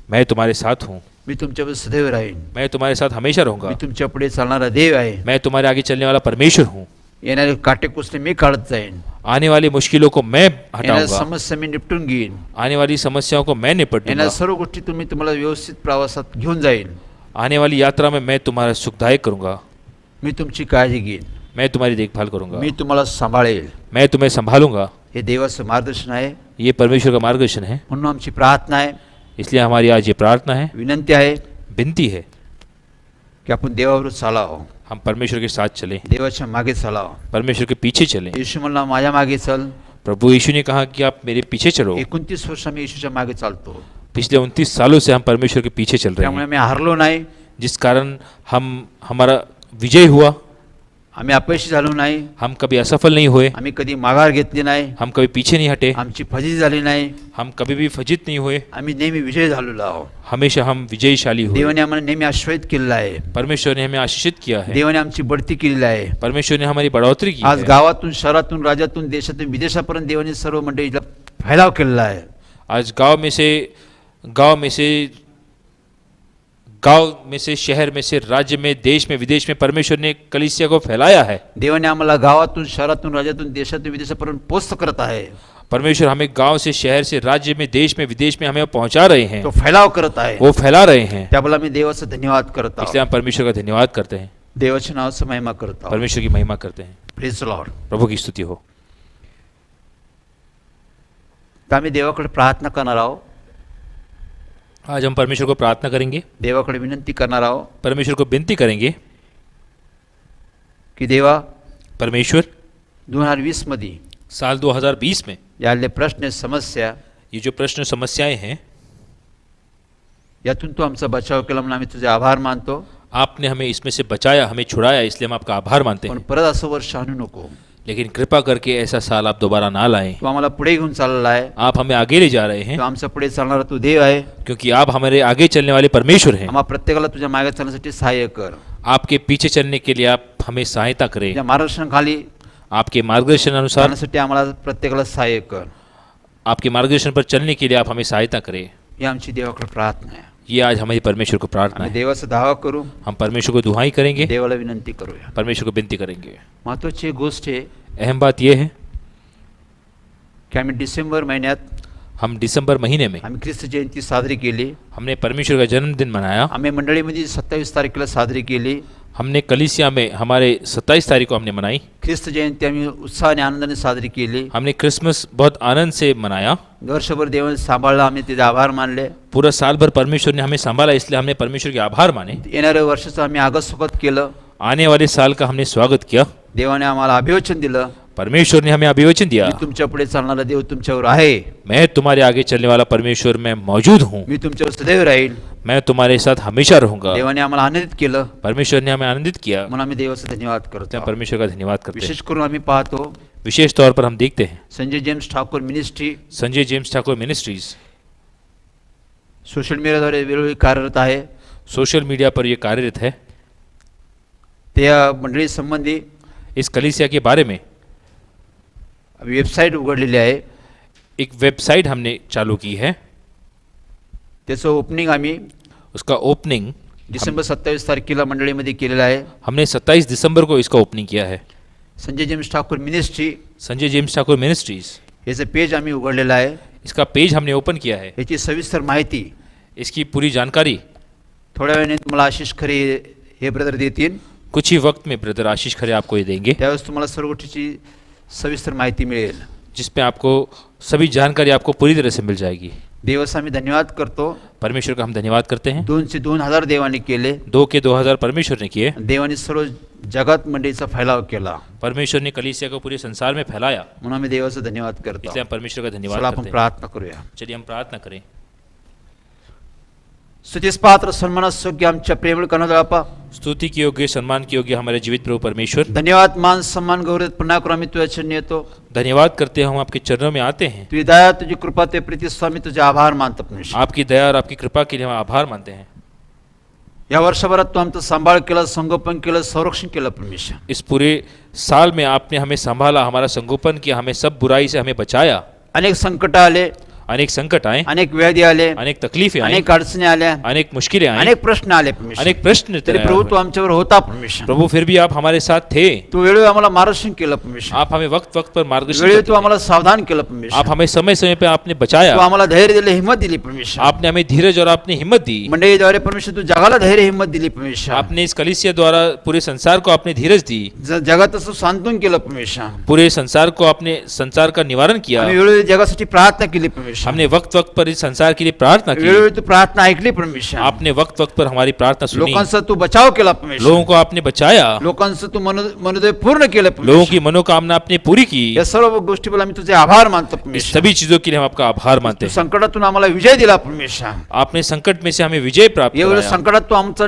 मैं तुम्हारे साथ हूँ, मी तुमच्यावर सदैव राहीन, मैं तुम्हारे साथ हमेशा रहूँगा, मी तुमच्या पुढे चालणारा देव आहे, मैं तुम्हारे आगे चलने वाला परमेश्वर हूँ, येणारे काटेकोसले मी काढत जाईन, आने वाली मुश्किलों को मैं येणाऱ्या हटाऊंगा, समस्या मी निपटून घेईन, आने वाली समस्याओं को मैं निपट दूंगा, येणाऱ्या सर्व गोष्टी तुम्हाला व्यवस्थित प्रवासात घेऊन जाईन, आने वाली यात्रा में मैं तुम्हारा सुखदायक करूंगा, मी तुमची काळजी घेईन, मैं तुम्हारी देखभाल करूंगा, मी तुम्हाला सांभाळेल. मैं तुम्हें संभालूंगा. हे देवाचं मार्गदर्शन आहे. ये परमेश्वर का मार्गदर्शन है. म्हणून आमची प्रार्थना आहे, इसलिए हमारी आज ये प्रार्थना है, विनंती आहे विनती है, की आपण देवावर चालावं, हम परमेश्वर के साथ चलें, देवाच्या मागे चालावं. परमेश्वर के पीछे चलें. येशू म्हणला माझ्या मागे चल. प्रभु यीशु ने कहा कि आप मेरे पीछे चलो. 29 वर्ष आम्ही येशूच्या मागे चालतो, पिछले 29 सालों से हम परमेश्वर के पीछे चल रहे त्यामुळे हैं, आम्ही हारलो नाही, जिस कारण हमारा विजय हुआ. आम्ही अपयशी झालो नाही, हम कभी असफल नहीं हुए, आम्ही कधी माघार घेतली नाही, हम कभी पीछे नहीं हटे, आमची फजिती झाली नाही, हम कभी भी फजित नहीं हुए, आम्ही नेहमी विजय झालेलो आहोत. हमेशा हम विजयशाली हुए. देवाने आम्हाला नेहमी आश्रयित केलेलं आहे, परमेश्वर ने हमें आशीषित किया है, देवाने आमची बढती केलेली आहे. परमेश्वर ने हमारी बढ़ोतरी की आज है. गावातून, शहरातून, राज्यातून, देशातून, विदेशापर्यंत देवाने सर्व मंडळीला फैलाव केलेला आहे. आज गांव में से शहर में से राज्य में देश में विदेश में परमेश्वर ने कलीसिया को फैलाया है. देवाने आम्हाला गावातून, शहरातून, राज्यातून, देशातून, विदेशापर्यंत पोस्ट करत आहे, परमेश्वर हमें गांव से शहर से राज्य में देश में विदेश में हमें पहुंचा रहे हैं, तो फैलाव करत आहे. वो फैला रहे हैं. त्याबद्दल आम्ही देवाचा धन्यवाद करत इसलिए आहोत, हम परमेश्वर का धन्यवाद करते हैं, देवाच्या नावाचा महिमा करत आहोत. परमेश्वर की महिमा करते हैं. Praise Lord. प्रभु की स्तुति हो. तर आम्ही देवाकडे प्रार्थना करणार आहोत, आज हम परमेश्वर को प्रार्थना करेंगे, देवाकडे विनंती करणार आहोत परमेश्वर को विनती करेंगे की देवा, परमेश्वर 2020 मध्ये साल 2020 में याले प्रश्न, समस्या, ये जो प्रश्न समस्याएं हैं, यातून तू आमचा बचाव केला म्हणून आम्ही तुझे आभार मानतो. आपने हमें इसमें से बचाया, हमें छुड़ाया, इसलिए हम आपका आभार मानते पण हैं. परत असं वर्ष आणू नको. लेकिन कृपा करके ऐसा साल आप दोबारा ना लाएं. तू आम्हाला पुढे घेऊन चालला आहे, आप हमें आगे ले जा रहे हैं, तू आमचा पुढे चालणारा तू देव आहे. क्योंकि आप हमारे आगे चलने वाले परमेश्वर हैं. आम्हा प्रत्येकाला तुझ्या मागे चालण्यासाठी सहाय्य कर. आपके पीछे चलने के लिए आप हमें सहायता करें. तुझ्या मार्गदर्शनाखाली आपके मार्गदर्शन अनुसार, चालण्यासाठी आम्हाला प्रत्येकाला सहाय्य कर. आपके मार्गदर्शन पर चलने के लिए आप हमें सहायता करें. ही आमची देवाकडे प्रार्थना आहे. ये आज हमारी परमेश्वर को प्रार्थना आम्ही है. देवाचा दावा करू, हम परमेश्वर को दुहाई करेंगे, देवाला विनंती करूया. परमेश्वर को विनती करेंगे. महत्त्वाची गोष्ट आहे अहम बात यह है, की आम्ही डिसेंबर महिन्यात हम दिसंबर महीने में आम्ही ख्रिस्त जयंती साजरी केली. हमने परमेश्वर का जन्मदिन मनाया. आम्ही मंडळीमध्ये 27 तारखेला साजरी केली. हमने कलीसिया में हमारे 27 तारीख को हमने मनाई. ख्रिस्त जयंती आम्ही उत्साहाने आनंदाने साजरी केली. हमने क्रिसमस बहुत आनंद से मनाया. वर्षभर देवाने सांभाळला, आम्ही त्याचे आभार मानले. पूरा साल भर परमेश्वर ने हमें संभाला, इसलिए हमने परमेश्वर के आभार माने. येणाऱ्या वर्षाचं आम्ही आगत स्वागत केलं. आने वाले साल का हमने स्वागत किया. देवाने आम्हाला अभिवचन दिलं, परमेश्वर ने हमें अभिवचन दिया, मी तुमच्या पुढे चालणारा देव तुमच्यावर आहे, मैं तुम्हारे आगे चलने वाला परमेश्वर मैं मौजूद हूँ, मी तुमच्यावर सदैव राहील. मैं तुम्हारे साथ हमेशा रहूंगा. देवाने आम्हाला आनंदित केलं, परमेश्वर ने हमें आनंदित किया. म्हणून आम्ही देवाचा धन्यवाद करतो. हम परमेश्वर का धन्यवाद करते हैं. विशेष करून आम्ही पाहतो विशेष तौर पर हम देखते हैं Sanjay James Thakur ministry Sanjay James Thakur ministries social मीडियाद्वारे वेळोवेळी कार्यरत आहे. सोशल मीडिया पर ये कार्यरत है. त्या मंडळी संबंधी इस कलीसिया के बारे में वेबसाईट उघडलेली आहे. एक वेबसाइट हमने चालू की है. त्याचं ओपनिंग आम्ही उसका ओपनिंग डिसेंबर 27 तारखेला मंडळीमध्ये केलेलं आहे. हमने 27 दिसंबर को इसका ओपनिंग किया है. Sanjay James Thakur ministry Sanjay James Thakur ministries याचं पेज आम्ही उघडलेलं आहे. इसका पेज हमने ओपन किया है. याची सविस्तर माहिती इसकी पूरी जानकारी थोड्या वेळाने तुम्हाला आशिष खरे हे ब्रदर देतील. कुछ ही वक्त में ब्रदर आशीष खरे आपको ये देंगे, त्यावेळेस तुम्हाला सर्व गोष्टीची सविस्तर माहिती मिळेल. जिसमें आपको सभी जानकारी आपको पूरी तरह से मिल जाएगी. देवाचा आम्ही धन्यवाद करतो. परमेश्वर का हम धन्यवाद करते हैं. 2 से 2000 देवाने केले. 2 के 2000 परमेश्वर ने किए. देवाने सर्व जगात मंडळीचा फैलाव केला, परमेश्वर ने कलीसिया को पूरे संसार में फैलाया, म्हणून आम्ही देवाचा धन्यवाद करतो. इसलिए हम परमेश्वर का धन्यवाद चला करते आपण हैं. प्रार्थना करूया. चलिए हम प्रार्थना करें. स्तुतीस पात्र सन्मानास योग्य आमच्या प्रेमळ कणादळापा, स्तुति के योग्य, सम्मान के योग्य हमारे जीवित प्रभु परमेश्वर, धन्यवाद, मान सम्मान गौरव पुन्हा करू आम्ही तुझ्या चरणी येतो. धन्यवाद करते हैं, हम आपके चरणों में आते हैं. तुझी दया, तुझी कृपा, ते प्रीती स्वामी तुझे आभार मानतो. आपकी दया और आपकी कृपा के लिए हम आभार मानते हैं. या वर्षभरात तू आमचं सांभाळ केलं, संगोपन केलं, संरक्षण केलं परमेश्वर. इस पूरे साल में आपने हमें संभाला, हमारा संगोपन किया, हमें सब बुराई से हमें बचाया. अनेक संकट आले, अनेक संकट आए, अनेक व्याधी आले, अनेक तकलीफें आई, अनेक अडचणी आल्या, अनेक मुश्किलें आई, अनेक प्रश्न आले परमेश्वर. अनेक प्रश्न तरी प्रभू तू आमच्यावर होता परमेश्वर. प्रभु फिर भी आप हमारे साथ थे. तू वेळोवेळी आम्हाला मार्गदर्शन केलं परमेश्वर. आप हमें वक्त वक्त पर मार्गदर्शन वेळोवेळी करते तू थे. आम्हाला सावधान केलं परमेश्वर. आप हमें समय समय पे आपने तू बचाया. आम्हाला धैर्य दिले, हिंमत दिली परमेश्वर. आपने हमें धीरज और आपने हिम्मत दी. मंडळीद्वारे परमेश्वर तू जगाला धैर्य हिंमत दिली परमेश्वर. आपने इस कलीसिया द्वारा पूरे संसार को आपने धीरज दी. जगात असं सांत्वन केलं परमेश्वर. पूरे संसार को आपने संसार का निवारण किया. आम्ही वेळोवेळी जगासाठी प्रार्थना केली परमेश्वर. हमने वक्त वक्त पर इस संसार के लिए प्रार्थना की. वेळोवेळी तू प्रार्थना ऐकली परमेश्वर. आपने वक्त वक्त पर हमारी प्रार्थना सुनी. लोकांचा तू बचाव केला परमेश्वर. लोगों को आपने बचाया. लोकांचं तू मनोदय पूर्ण केलं लोगों परमेश्वर. की मनोकामना आपने पूरी की. या सर्व गोष्टीबद्दल आम्ही तुझे आभार मानतो इस परमेश्वर. सभी चीजों के लिए हम आपका आभार मानते तू हैं. संकटातून आम्हाला विजय दिला परमेश्वर. आपने संकट में से हमें विजय प्राप्त एवढं कराया. संकटात तू आमचा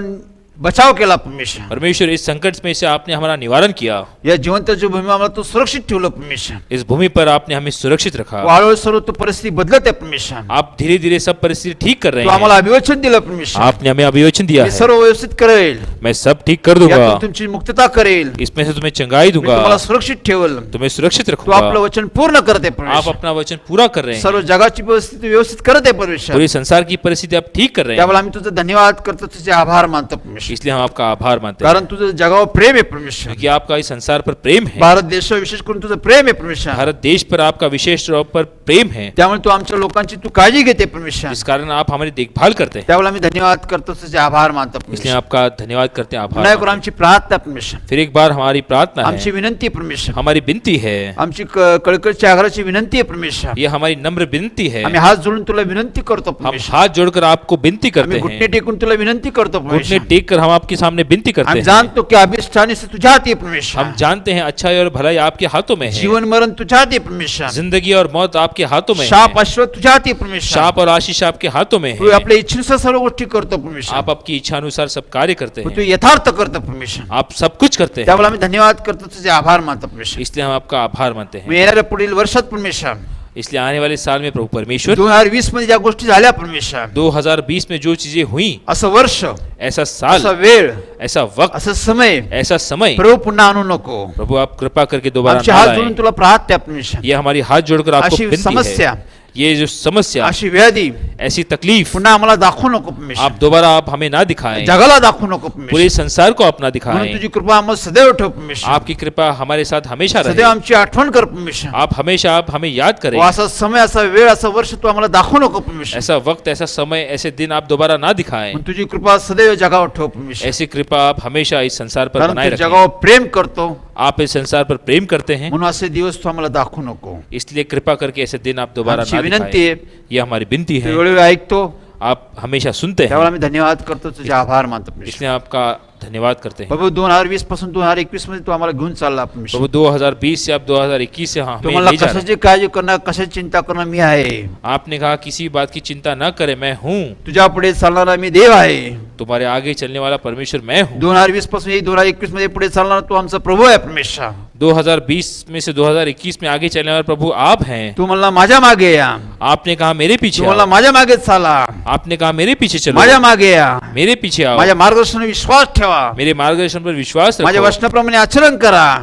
बचाव केला परमेश्वर. परमेश्वर इस संकट में से आपने हमारा निवारण किया. या जिवंताच्या भूमीवर आम्हाला तू सुरक्षित ठेवलं परमेश्वर. इस भूमि पर आपने हमें सुरक्षित रखा. वाळू सर्व तू परिस्थिती बदलत आहे परमेश्वर. आप धीरे धीरे सब परिस्थिति ठीक कर रहे तू आम्हाला हैं. अभिवचन दिलं परमेश्वर. आपने हमें अभिवचन दिया मी है. सर्व व्यवस्थित करेल. मैं सब ठीक कर दूंगा. यातून तुमची मुक्तता करेल. इसमें से तुम्हें चंगाई मी दूंगा. तुम्हाला सुरक्षित ठेवल. तुम्हें सुरक्षित तू आपलं रखूंगा. वचन पूर्ण करते आप परमेश्वर. अपना वचन पूरा कर रहे हैं. सर्व जगाची परिस्थिती व्यवस्थित करत आहे परमेश्वर. पूरे संसार की परिस्थिति आप ठीक कर रहे हैं. त्यावेळेला आम्ही तुझं धन्यवाद करतो, तुझे आभार मानतो परमेश्वर. इसलिए हम आपका आभार मानते हैं. कारण तुझं जगावर प्रेम आहे परमेश्वर. क्योंकि आपका इस संसार पर प्रेम है. भारत देशावर विशेष करून तुझं प्रेम आहे परमेश्वर. भारत देश पर आपका विशेष तौर पर प्रेम है. त्यामुळे तू आमच्या लोकांची तू काळजी घेते परमेश्वर. इस कारण आप हमारी देखभाल करते हैं. त्यावेळेला आम्ही धन्यवाद करतो, तुझे आभार मानतो इसलिए परमेश्वर. आपका धन्यवाद करते हैं, आभार पुन्हा एक मानते हैं. आमची प्रार्थना परमेश्वर. फिर एक बार हमारी प्रार्थना आमची है, विनंती आहे परमेश्वर. हमारी विनती है, आमची कळकळची आग्रहाची विनंती आहे परमेश्वर. ये हमारी नम्र विनती है. आम्ही हात जोडून तुला विनंती करतो हम परमेश्वर. हाथ जोड़कर आपको विनती करते आम्ही घुटणे हैं. टेकून तुला विनंती करतो घुटने परमेश्वर. टेक कर हम आपके सामने विनती करते आम्ही हैं. जाणतो की अभिष्टाने से तुझ्या हाती आहे परमेश्वर. हम जानते हैं अच्छाई और भलाई आपके हाथों में है. जीवन मरण तुझ्या हाती आहे परमेश्वर. जिंदगी और मौत आपके हाथों में शाप है. आशीर्वाद तुझ्या हाती आहे परमेश्वर. शाप और आशीष आपके हाथों में तू है. आपल्या इच्छेनुसार सर्व गोष्टी करतो परमेश्वर. आप आपकी इच्छा अनुसार सब कार्य करते तू हैं. यथार्थ करतो परमेश्वर. आप सब कुछ करते हैं. त्यावेळेला आम्ही धन्यवाद करतो, तुझे आभार मानतो परमेश्वर. इसलिए हम आपका आभार मानते हैं. मी येणाऱ्या पुढील वर्षात परमेश्वर इसलिए आने वाले साल में प्रभु परमेश्वर 2020 मध्ये ज्या गोष्टी झाल्या परमेश्वर, 2020 में जो चीजें हुई, असं वर्ष, ऐसा साल, असा वेळ, ऐसा वक्त, असं समय ऐसा समय प्रभू पुन्हा आणू नको. प्रभु आप कृपा करके दोबारा आमचे ना हात लाएं. जोडून तुला प्रार्थना आहे परमेश्वर. ये हमारी हाथ जोड़कर आपको अशी विनती समस्या, है. ये जो समस्या, अशी व्याधी ऐसी तकलीफ पुन्हा आम्हाला दाखवू नको परमेश्वर. आप दोबारा आप हमें ना दिखाएं. जगाला दाखवू नको पूरे परमेश्वर. संसार को अपना म्हणून दिखाएं. तुझी कृपा आम्हाला सदैव ठेव परमेश्वर. आपकी कृपा हमारे साथ हमेशा सदैव रहे. आमची आठवण कर परमेश्वर. आप हमेशा आप हमें याद करें. व असा समय, असा वेळ, असा वर्ष तू आम्हाला दाखवू नको परमेश्वर. ऐसा वक्त, ऐसा समय, ऐसे दिन आप दोबारा ना दिखाएं. म्हणून तुझी कृपा सदैव जगावर ठेव परमेश्वर. ऐसी कृपा आप हमेशा इस संसार पर कारण बनाए तू रखें. जगावर प्रेम करतो, आप इस संसार पर प्रेम करते हैं, म्हणून असे दिवस तू आम्हाला दाखवू नको. इसलिए कृपा करके ऐसे दिन आप दोबारा आमची ना विनंती दिखाएं. आहे. ये हमारी विनती तू है. वेळोवेळी ऐकतो, आप हमेशा सुनते त्यावेळेला हैं, आम्ही धन्यवाद करतो, तुझे आभार मानतो परमेश्वर. इसलिए आपका धन्यवाद करते हैं. प्रभू 2020 पासून 2021 मध्ये तू आम्हाला घेऊन चालला परमेश्वर. प्रभु 2020 से आप 2021 से तू हमें मला ले जा रहे हैं. कशाची काळजी करणार, कशाची चिंता करणार मी आहे. आपने कहा किसी बात की चिंता न करे, मैं हूँ. तुझ्या पुढे चालणारा मी देव आहे. तुम्हारे आगे चलने वाला परमेश्वर मैं हूँ. 2020 पासून 2021 मध्ये पुढे चालणारा तू आमचा प्रभू आहे परमेश्वर. 2020 में से 2021 में आगे चलने वाला प्रभु आप हैं. तू मला माझ्या मागे या. आपने कहा मेरे पीछे तू मला आओ. माझ्या मागे चाला. आपने कहा मेरे पीछे चलो. माझ्या मागे या. मेरे पीछे आओ. माझ्या मार्गदर्शनावर विश्वास ठेवा. मेरे मार्गदर्शन पर विश्वास माझ्या रखो. वचनाप्रमाणे आचरण करा.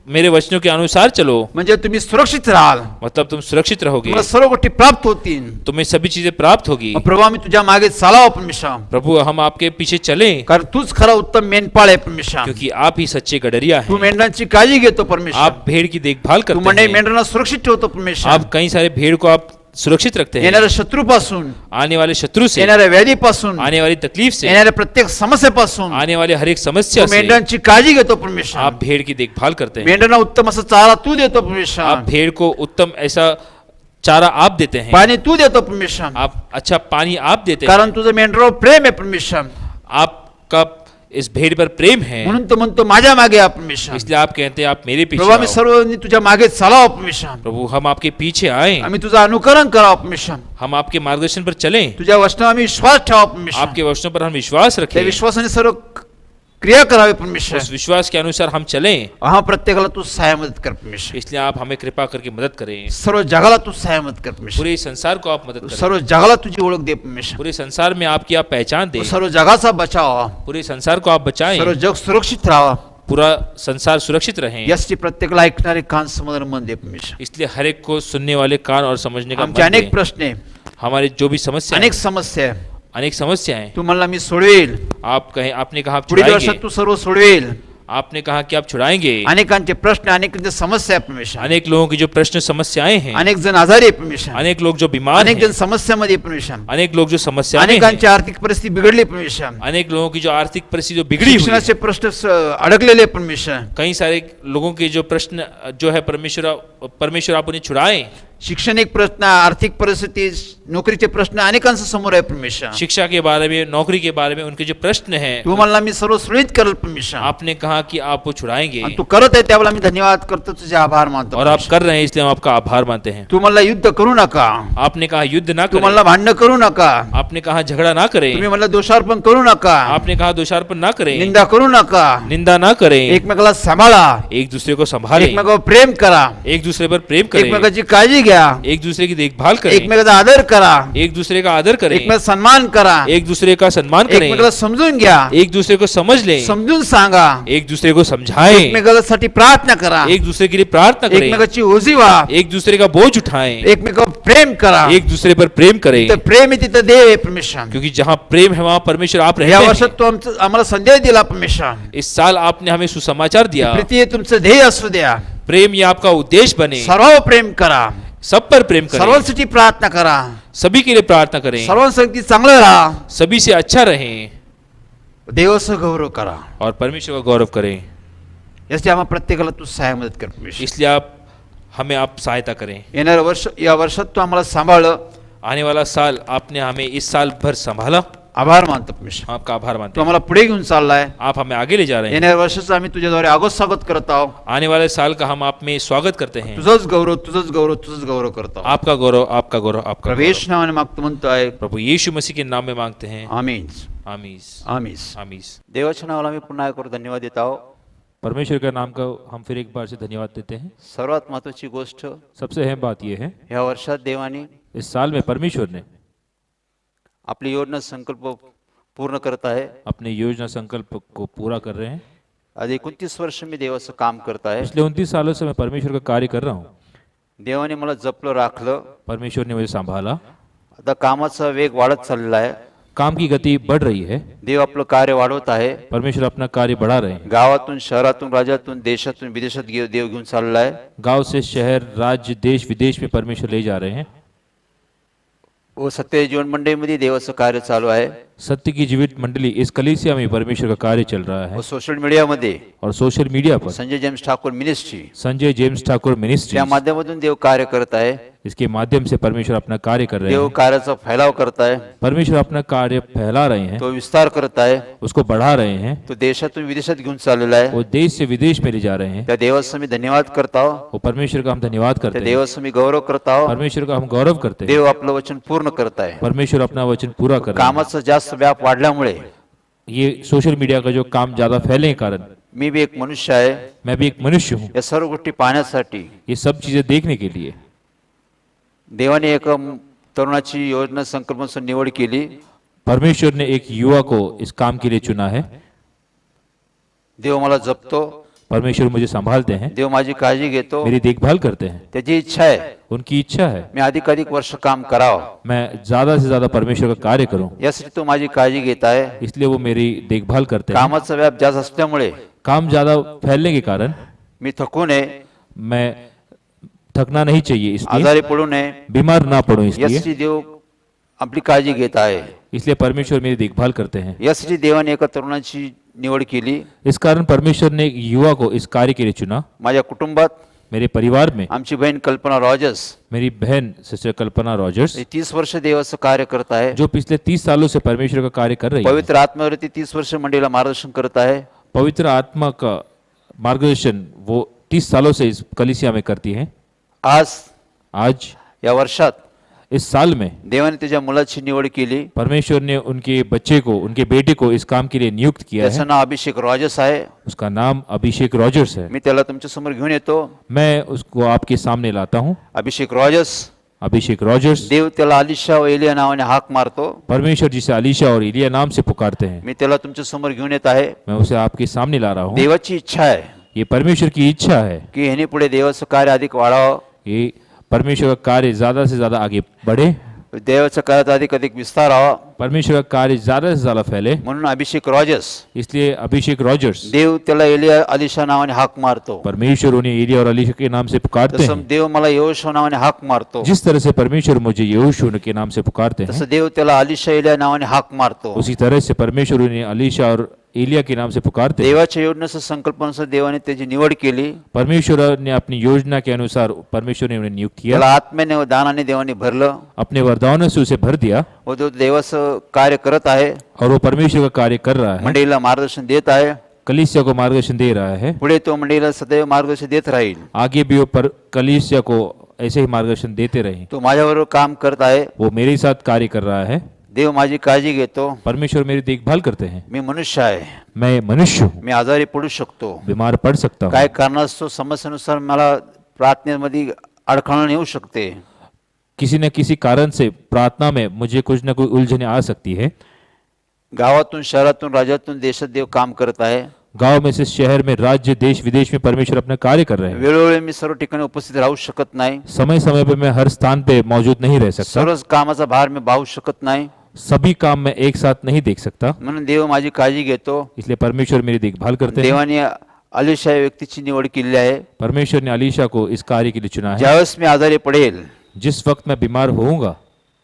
मेरे वचनों के अनुसार चलो. म्हणजे तुम्ही सुरक्षित राहाल. मतलब तुम सुरक्षित रहोगे. तुम्हाला सर्व गोष्टी प्राप्त होतील. तुम्हें सभी चीजें प्राप्त होगी. प्रभू आम्ही तुझ्या मागे चालावं परमेश्वर. प्रभु हम आपके पीछे चलें, कारण तूच खरा उत्तम मेंढपाळ आहे परमेश्वर. क्योंकि आप ही सच्चे गडरिया तू हैं. मेंढरांची काळजी घेतो परमेश्वर. आप भेड़ की देखभाल तू करते म्हणजे हैं. मेंढरांना सुरक्षित ठेवतो परमेश्वर. आप कई सारे भेड़ को आप सुरक्षित रखते हैं. येणाऱ्या शत्रूपासून, आने वाले शत्रु से, येणाऱ्या व्याधीपासून, आने वाली तकलीफ से, येणाऱ्या प्रत्येक समस्येपासून आने वाले हर एक समस्या तू से मेंढरांची काळजी घेतो परमेश्वर. आप भेड़ की देखभाल करते हैं. मेंढरांना उत्तम असा चारा तू देतो परमेश्वर. आप भेड़ को उत्तम ऐसा चारा आप देते हैं. पाणी तू देतो परमेश्वर. आप अच्छा पानी आप देते हैं. कारण तुझं मेंढरावर प्रेम आहे परमेश्वर. आपका इस भेड़ पर प्रेम है, म्हणून तो म्हणतो माझ्या मागे या परमेश्वर. इसलिए आप कहते हैं आप मेरे पीछे प्रभू आम्ही आओ. सर्वांनी तुझ्या मागे चालावं परमेश्वर. प्रभु हम आपके पीछे आए, आम्ही तुझं अनुकरण करावं परमेश्वर. हम आपके मार्गदर्शन पर चलें, तुझ्या वचनावर आम्ही विश्वास ठेवा परमेश्वर. आपके वचनों पर हम विश्वास त्या रखें. विश्वासाने सर्व क्रिया करावी परमेश्वर. उस विश्वास के अनुसार हम चलें. हा प्रत्येकाला तू सहाय मदत कर परमेश्वर. इसलिए आप हमें कृपा करके मदद करें. सर्व जगाला तू सहाय मदत कर परमेश्वर. पूरे संसार को आप मदद करें. सर्व जगाला तुझी ओळख दे परमेश्वर. पूरे संसार में आपकी आप पहचान दें. सर्व जगाचा बचाव व्हावा. पूरे संसार को आप बचाएं. सर्व जग सुरक्षित राहावा. पूरा संसार सुरक्षित रहें. यासाठी प्रत्येकाला ऐकणारे कान समजणारे मन दे परमेश्वर. इसलिए हर एक को सुनने वाले कान और समझने का आमचे मन अनेक दें. प्रश्न आहे, हमारे जो भी समस्या अनेक समस्या आहे. अनेक समस्याएं तू म्हणला मी सोडवेल. आप कहें, आपने कहा आप पुढील छुड़ाएंगे. वर्षात तू सर्व सोडवेल. आपने कहा कि आप छुड़ाएंगे. अनेकांचे प्रश्न, अनेकांच्या समस्या आहे परमेश्वर. अनेक लोगों की जो प्रश्न समस्याएं हैं, अनेक जण आजारी आहे परमेश्वर. अनेक लोग जो बीमार अनेक जण हैं, समस्यामध्ये आहे परमेश्वर. अनेक लोग जो समस्या में अनेकांची हैं, आर्थिक परिस्थिती बिघडली परमेश्वर. अनेक लोगों की जो आर्थिक परिस्थिति जो बिगड़ी हुई है, शिक्षणाचे प्रश्न अडकलेले आहे परमेश्वर. कई सारे लोगों के जो प्रश्न जो है परमेश्वर आप उन्हें छुड़ाएं. शैक्षणिक प्रश्न, आर्थिक परिस्थिती, नोकरीचे प्रश्न अनेकांच्या समोर आहे परमेश्वर. शिक्षा के बारे में, नौकरी के बारे में उनके जो प्रश्न हैं, तू म्हणला मी सर्व सुरळीत करेल परमेश्वर. आपने कहा कि आप वो छुड़ाएंगे. आणि तू करत आहे त्यावेळेला मी धन्यवाद करतो, तुझे आभार मानतो और आप परमेश्वर. कर रहे हैं, इसलिए हम आपका आभार मानते हैं. तू म्हणला युद्ध करू नका. आपने कहा युद्ध ना तू करें. म्हणला भांडण करू नका. आपने कहा झगड़ा ना करें. तुम्ही म्हणला दोषारोपण करू नका. आपने कहा दोषारोपण ना करें. निंदा करू नका. निंदा ना करें. एकमेकाला सांभाळा. एक दूसरे को संभालें. एकमेकावर प्रेम करा. एक दूसरे पर प्रेम करें. एकमेकाची काळजी घ्या. एक दूसरे की देखभाल करें. एकमेकाचा आदर करा. एक दूसरे का आदर करें. एकमेकाचा सन्मान करा. एक दूसरे का सम्मान करें. एकमेकाला समजून घ्या. एक दूसरे को समझ लें. समजून सांगा. एक दूसरे को समझाएं. एकमेकासाठी प्रार्थना करा. एक दूसरे के लिए प्रार्थना करें. एकमेकाची ओझी व्हा. एक दूसरे का बोझ उठाएं. एकमेकावर प्रेम करा. एक दूसरे पर प्रेम करें. तर प्रेम आहे तिथं देव आहे परमेश्वर. क्योंकि जहाँ प्रेम है वहाँ परमेश्वर आप या रहते वर्षात हैं. तो आम्हाला संदेश दिला परमेश्वर. इस साल आपने हमें सुसमाचार दिया. प्रीती हे तुमचं ध्येय असू द्या. प्रेम ये आपका उद्देश्य बने. सर्वांवर प्रेम करा. सब पर प्रेम करें. सर्वांसाठी प्रार्थना करा. सभी के लिए प्रार्थना करें. सर्वांसाठी चांगलं राहा. सभी से अच्छा रहें देवाचा गौरव करा. और परमेश्वर का गौरव करें. यासाठी आम्हा प्रत्येकाला तू सहाय मदत कर परमेश्वर. इसलिए आप हमें आप सहायता करें. येणारं वर्ष, या वर्षात तू आम्हाला सांभाळलं. आने वाला साल आपने हमें इस साल भर संभाला. आभार मानतो परमेश्वर. आपका आभार मानते तू हैं. आम्हाला पुढे घेऊन चाललाय. आप हमें आगे ले जा रहे हैं. येणाऱ्या वर्षाचं आम्ही तुझ्याद्वारे आगोज स्वागत करत आहोत. आने वाले साल का हम आप में स्वागत करते हैं. तुझंच गौरव, तुझंच गौरव, तुझंच गौरव करतो. आपका गौरव, आपका गौरव, आपका प्रवेश गौरव. नावाने मागतो म्हणतोय. प्रभु यीशु मसीह के नाम में मांगते हैं. आमीन. आमीस. आमीन. आमीस. देवाच्या नावाला मी पुन्हा एक धन्यवाद देत आहोत. परमेश्वर के नाम का हम फिर एक बार से धन्यवाद देते हैं. सर्वात महत्वाची गोष्ट, सबसे अहम बात यह है, या वर्षात देवाने इस साल में परमेश्वर ने आपली योजना संकल्प पूर्ण करत आहे. अपने योजना संकल्प को पूरा कर रहे हैं. आज 29 वर्ष मी देवाचं काम करत आहे. पिछले 29 सालों से मैं परमेश्वर का कार्य कर रहा हूँ. देवाने मला जपलं, राखलं. परमेश्वर ने मुझे संभाला. आता कामाचा वेग वाढत चाललेला आहे. काम की गति बढ़ रही है. देव आपलं कार्य वाढवत आहे. परमेश्वर अपना कार्य बढ़ा रहे हैं. गावातून, शहरातून, राज्यातून, देशातून, विदेशात देव घेऊन चाललाय आहे. गांव से शहर, राज्य, देश विदेश में परमेश्वर ले जा रहे हैं. व सत्य जीवन मंडळीमध्ये देवाचं कार्य चालू आहे. सत्य की जीवित मंडली इस कलीसिया में परमेश्वर का कार्य चल रहा है. व सोशल मीडियामध्ये और सोशल मीडिया पर Sanjay James Thakur ministry Sanjay James Thakur ministry, या माध्यमातून देव कार्य करत आहे. इसके माध्यम से परमेश्वर अपना कार्य कर रहे देव हैं. कार्याचा फैलाव करत आहे. परमेश्वर अपना कार्य फैला रहे हैं, तो विस्तार करत आहे. उसको बढ़ा रहे हैं. तो देशातून विदेशात घेऊन चाललेला आहे. वो देश से विदेश में ले जा रहे हैं. त्या देवाचं मी धन्यवाद करता आहो. वो परमेश्वर का हम धन्यवाद त्या करते हैं. देवाचं मी गौरव करता आहो. परमेश्वर का हम गौरव करते हैं. देव आपलं वचन पूर्ण करत आहे. परमेश्वर अपना वचन पूरा कर रहे हैं. कामाचा जास्त व्याप वाढल्यामुळे ये सोशल मीडिया का जो काम ज्यादा फैलने के कारण मी भी एक मनुष्य आहे. मैं भी एक मनुष्य हूँ. या सर्व गोष्टी पाहण्यासाठी ये सब चीजें देखने के लिए देवाने एक तरुणाची योजना संकल्पनेची निवड केली. परमेश्वर ने एक युवा को इस काम के लिए चुना है. देव मला जपतो. परमेश्वर मुझे संभालते हैं, देव माझी काळजी घेतो. मेरी देखभाल करते हैं. त्याची इच्छा आहे उनकी इच्छा है मी अधिकाधिक वर्ष काम करावं. मैं ज्यादा से ज्यादा परमेश्वर का कार्य करूं. यासाठी तो माझी काळजी घेत आहे. इसलिए वो मेरी देखभाल करते हैं. कामाचा व्याप जास्त असल्यामुळे काम ज्यादा फैलने के कारण मी थकू नये, मैं थकना नहीं चाहिए, इसलिए आजारी पडू नये, बीमार ना पड़ूं, इसलिए यासाठी देव आपली काळजी घेत आहे. इसलिए परमेश्वर मेरी देखभाल करते हैं. यासाठी देवाने एका तरुणाची निवड केली. इस कारण परमेश्वर ने एक युवा को इस कार्य के लिए चुना. माझ्या कुटुंबात मेरे परिवार में आमची बहीण कल्पना रॉजर्स मेरी बहन सिस्टर कल्पना रॉजर्स, 30 वर्ष देवाचं कार्य करत आहे. जो पिछले 30 सालों से परमेश्वर का कार्य कर रही है. पवित्र आत्म्यावरती 30 वर्ष मंडळीला मार्गदर्शन करत आहे. पवित्र आत्मा का मार्गदर्शन वो 30 सालों से इस कलीसिया में करती हैं. आज आज या वर्षात इस साल में देवाने त्याच्या मुलाची निवड केली. परमेश्वर ने उनके बच्चे को, उनके बेटे को इस काम के लिए नियुक्त किया है. त्याचं नाव अभिषेक रॉजर्स आहे. उसका नाम अभिषेक रॉजर्स है. मी त्याला तुमच्या समोर घेऊन येतो. मैं उसको आपके सामने लाता हूँ. अभिषेक रॉजर्स. अभिषेक रॉजर्स. देव त्याला अलिशा व एलिया नावाने हाक मारतो. परमेश्वर जिसे अलीशा और इलिया नाम से पुकारते हैं, मी त्याला तुमच्या समोर घेऊन येत आहे. मैं उसे आपके सामने ला रहा हूँ. देवाची इच्छा आहे ये परमेश्वर की इच्छा है की ह्याने पुढे देवाचं कार्य अधिक वाढावं. ये परमेश्वर का कार्य ज्यादा से ज्यादा आगे बढ़े, देवाच्या कार्यात अधिक अधिक विस्तार व्हावा. परमेश्वर का कार्य ज्यादा से ज्यादा फैले. म्हणून अभिषेक रॉजर्स. इसलिए अभिषेक रॉजर्स, देव त्याला एलिया अलिशा नावाने हाक मारतो. परमेश्वर उन्हें एलिया और अलीशा के नाम से पुकारते तसं हैं. देव मला यहोशू नावाने हाक मारतो. जिस तरह से परमेश्वर मुझे यहोशू के नाम से पुकारते हैं, तसं देव त्याला अलिशा एलिया नावाने हाक मारतो. उसी तरह से परमेश्वर उन्हें अलीशा और एलिया के नाम से पुकारते हैं. देवाच्या योजनेच्या संकल्पनेनुसार देवाने त्याची निवड केली. परमेश्वर ने अपनी योजना के अनुसार परमेश्वर ने उन्हें नियुक्त किया, त्याला आत्म्याने व दानाने देवाने भरलं अपने वरदानों से उसे भर दिया व तो देवाचं कार्य करत आहे. और वो परमेश्वर का कार्य कर रहा है. मंडळीला मार्गदर्शन देत आहे. कलीसिया को मार्गदर्शन दे रहा है. पुढे तो मंडळीला सदैव मार्गदर्शन देत राहील. आगे भी वो कलीसिया को ऐसे ही मार्गदर्शन देते रहे. तो माझ्याबरोबर काम करत आहे. वो मेरे साथ कार्य कर रहा है. देव माझी काळजी घेतो. परमेश्वर मेरी देखभाल करते हैं. मी मनुष्य आहे. मैं मनुष्य हूँ, मी आजारी पडू शकतो. बीमार पड़ सकता हूँ. काय कारणास्तव समस्येनुसार मला प्रार्थनेमध्ये अडखळण येऊ शकते. किसी न किसी कारण से प्रार्थना में मुझे कुछ न कुछ उलझने आ सकती है. गावातून, शहरातून, राज्यातून, देशात देव काम करत आहे. गांव में से शहर में, राज्य, देश, विदेश में परमेश्वर अपना कार्य कर रहे हैं. वेळोवेळी मी सर्व ठिकाणी उपस्थित राहू शकत नाही. समय समय पे मैं हर स्थान पे मौजूद नहीं रह सकता. सर्व कामाचा भार मी बाहू शकत नाही. सभी काम मैं एक साथ नहीं देख सकता. म्हणून देव माझी काळजी घेतो. इसलिए परमेश्वर मेरी देखभाल करते हैं. देवाने अलिशा या व्यक्तीची निवड केली आहे. परमेश्वर ने अलीशा को इस कार्य के लिए चुना है. ज्यावेळेस मी आजारी पडेल जिस वक्त मैं बीमार होऊंगा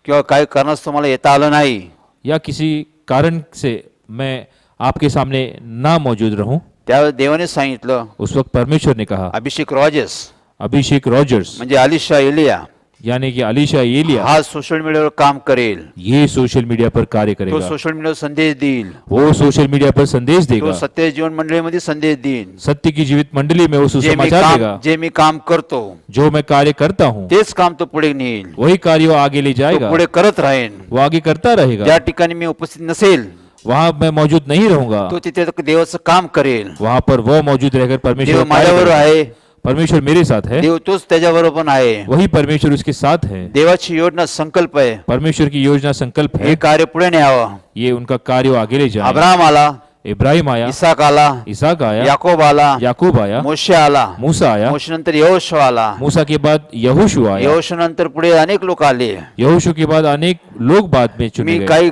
किंवा काही कारणास्तव मला येता आलं नाही, या किसी कारण से मैं आपके सामने ना मौजूद रहूं, त्यावेळेस देवाने सांगितलं, उस वक्त परमेश्वर ने कहा, अभिषेक रॉजर्स अभिषेक रॉजर्स म्हणजे अलिशा एलिया यानी कि अलीशा एलिया हा सोशल मीडियावर काम करेल. ये सोशल मीडिया पर कार्य तो करेगा. सोशल मीडियावर संदेश देईल. वो सोशल मीडिया पर संदेश तो देगा. सत्य जीवन मंडळीमध्ये संदेश देईल. सत्य की जीवित मंडली में वो सुसमाचार देगा. जे मी काम करतो जो मैं कार्य करता हूँ तेच काम तो पुढे नेईल. वही कार्य वो आगे ले तो जाएगा. पुढे करत राहीन. वो आगे करता रहेगा. ज्या ठिकाणी मी उपस्थित नसेल वहां मैं मौजूद नहीं रहूंगा, तो तिथे देवाचं काम करेल. वहां पर वो मौजूद रहकर परमेश्वर देव का कार्य माझ्याबरोबर करेगा. आहे. परमेश्वर मेरे साथ है, देव तोच त्याच्याबरोबर पण आहे. वही परमेश्वर उसके साथ है. देवाची योजना संकल्प आहे. परमेश्वर की योजना संकल्प हे है. कार्य पुढे न्यावं. ये उनका कार्य वो आगे ले जाए. अब्राहम आला, इब्राहिम आया, इसाक आला, इसहाक आया, याकोब आला, याकूब आया, मोशे आला, मूसा आया, मोशे नंतर यहोशू आला, मूसा के बाद यहोशू आया, यहोशू नंतर पुढे अनेक लोक आले. यहोशू के बाद अनेक लोग बाद में चुने मी गए. काही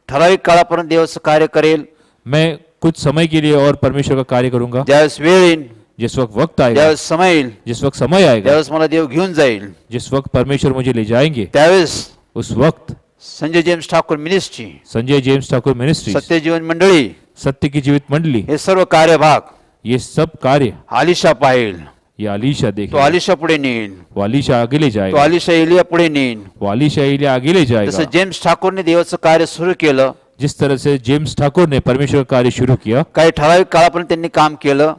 ठराविक काळापर्यंत देवाचं कार्य करेल. मैं कुछ समय के लिए और परमेश्वर का कार्य करूंगा. ज्यावेळेस वेळ येईल, जिस वक्त वक्त आएगा, ज्यावेळेस समय येईल, जिस वक्त समय आएगा, त्यावेळेस मला देव घेऊन जाईल. जिस वक्त परमेश्वर मुझे ले जाएंगे, त्यावेळेस उस वक्त Sanjay James Thakur ministry, Sanjay James Thakur ministry, सत्य जीवन मंडळी, सत्य की जीवित मंडली, हे सर्व कार्यभाग ये सब कार्य आलिशा पाहिल. ये अलीशा तो देखेगा. आलिशा पुढे नेईल. वो अलीशा आगे ले तो जाएगा. आलिशा एलिया पुढे नेईल. वो अलीशा एलिया आगे ले जाएगा. जसं जेम्स ठाकूरने देवाचं कार्य सुरू केलं, जिस तरह से जेम्स ठाकुर ने परमेश्वर का कार्य शुरू किया, काही ठराविक काळापर्यंत त्यांनी काम केलं.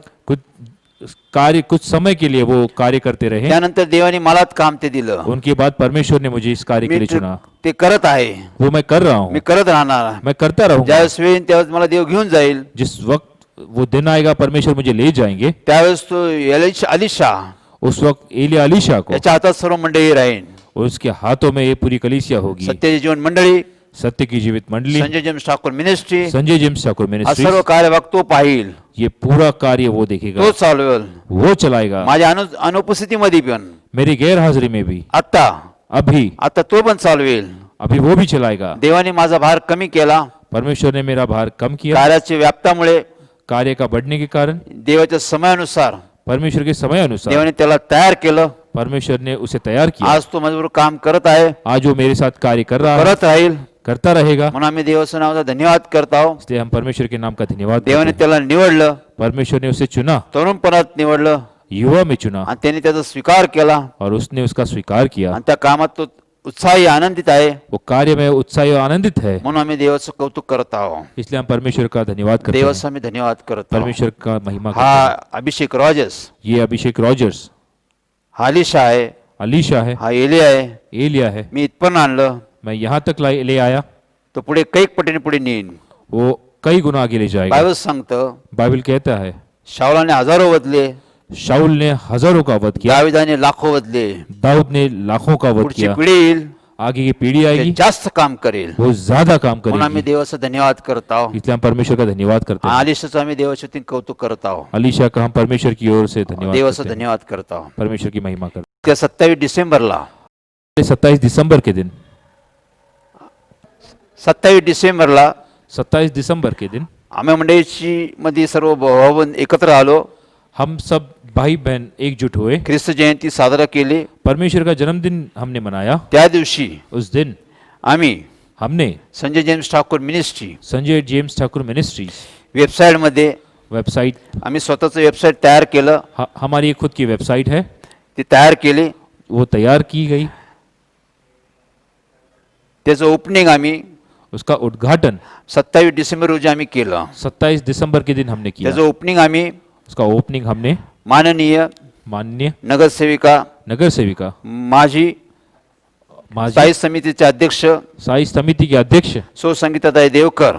कुछ समय के लिए वो कार्य करते रहे. त्यानंतर देवाने मलाच काम ते दिलं. उनके बाद परमेश्वर ने मुझे इस कार्य के मी लिए चुना. ते करत आहे. वो मैं कर रहा हूँ, मी करत राहणार. मैं करता रहूंगा. ज्यावेळेस वेळ येईल त्यावेळेस मला देव घेऊन जाईल. जिस वक्त वो दिन आएगा परमेश्वर मुझे ले जाएंगे, त्यावेळेस तो अलिशा उस वक्त एलिया अलीशा को, याच्या हातात सर्व मंडळी राहीन. उसके हाथों में ये पूरी कलीसिया होगी. सत्य जीवन मंडळी, सत्य की जीवित मंडली, Sanjay James Thakur ministry, Sanjay James Thakur हा मिनिस्ट्री, सर्व कार्यभाग तो पाहिल. ये पूरा कार्य वो देखेगा, तो चालवेल. वो चलाएगा. माझ्या अनुपस्थितीमध्ये पण मेरी गैर हाजिरी में भी, आता अभी तो पण चालवेल. अभी वो भी चलाएगा. देवाने माझा भार कमी केला. परमेश्वर ने मेरा भार कम किया. कार्याच्या व्याप्तामुळे, कार्य का बढ़ने के कारण, देवाच्या समयानुसार परमेश्वर के समय अनुसार देवाने त्याला तयार केलं. परमेश्वर ने उसे तैयार किया. आज तो माझ्याबरोबर काम करत आहे, आज वो मेरे साथ कार्य कर रहा है, करत राहील. करता रहेगा. म्हणून आम्ही देवाचं नावाचा धन्यवाद करत आहोत. इसलिए हम परमेश्वर के नाम का धन्यवाद करते देवाने हैं. त्याला निवडलं, परमेश्वर ने उसे चुना, तरुणपणात निवडलं युवा में चुना, आणि त्याने त्याचा स्वीकार केला. और उसने उसका स्वीकार किया. आणि त्या कामात तो उत्साही आनंदित आहे. वो कार्य में उत्साही और आनंदित है. म्हणून आम्ही देवाचं कौतुक करत आहोत. इसलिए हम परमेश्वर का धन्यवाद करते हैं, देवाचा आम्ही धन्यवाद करत आहोत. परमेश्वर का महिमा करते हा हैं. अभिषेक रॉजर्स, ये अभिषेक रॉजर्स, हा अलिशा आहे, अलीशा है, हा एलिया आहे, ये लिया है, मी इथपर्यंत आणलं, मैं यहाँ तक ले आया, तो पुढे कैक पटीने पुढे नेईन. वो कई गुना आगे ले जाएगा. बायबल सांगतं बाइबल कहता है शाऊलाने हजारो वधले, शाऊल ने हजारों का वध किया, दाविदाने लाखो वधले. दाऊद ने लाखों का वध पुढची किया. पिढी येईल आगे की पीढ़ी ते आएगी जास्त काम करेल. वो ज्यादा काम म्हणून आम्ही करेगी. देवाचा धन्यवाद करत आहोत. इसलिए हम परमेश्वर का धन्यवाद करते हैं. आलिशाचं आम्ही देवाच्या वतीने कौतुक करत आहोत. अलीशा का हम परमेश्वर की ओर से धन्यवाद देवाचा करते हैं. धन्यवाद करत आहोत. परमेश्वर की महिमा करते त्या 27 डिसेंबरला हैं. 27 दिसंबर के दिन 27 डिसेंबरला 27 दिसंबर के दिन आम्ही मंडळीची मध्ये सर्व भावबंद एकत्र आलो. हम सब भाई बहन एकजुट हुए. ख्रिस्त जयंती साजरा केली. परमेश्वर का जन्मदिन हमने मनाया. त्या दिवशी उस दिन आम्ही हमने Sanjay James Thakur ministry Sanjay James Thakur ministries वेबसाईटमध्ये वेबसाइट, आम्ही स्वतःचं वेबसाईट तयार केलं. हमारी एक खुद की वेबसाइट है, ती तयार केली. वो तैयार की गई. त्याचं ओपनिंग आम्ही उसका उद्घाटन 27 डिसेंबर रोजी आम्ही केलं. 27 दिसंबर के दिन हमने किया. त्याचं ओपनिंग आम्ही उसका ओपनिंग हमने माननीय माननीय नगरसेविका नगर सेविका माजी स्थायी समितीचे अध्यक्ष साई समिति के अध्यक्ष सो संगीताताई देवकर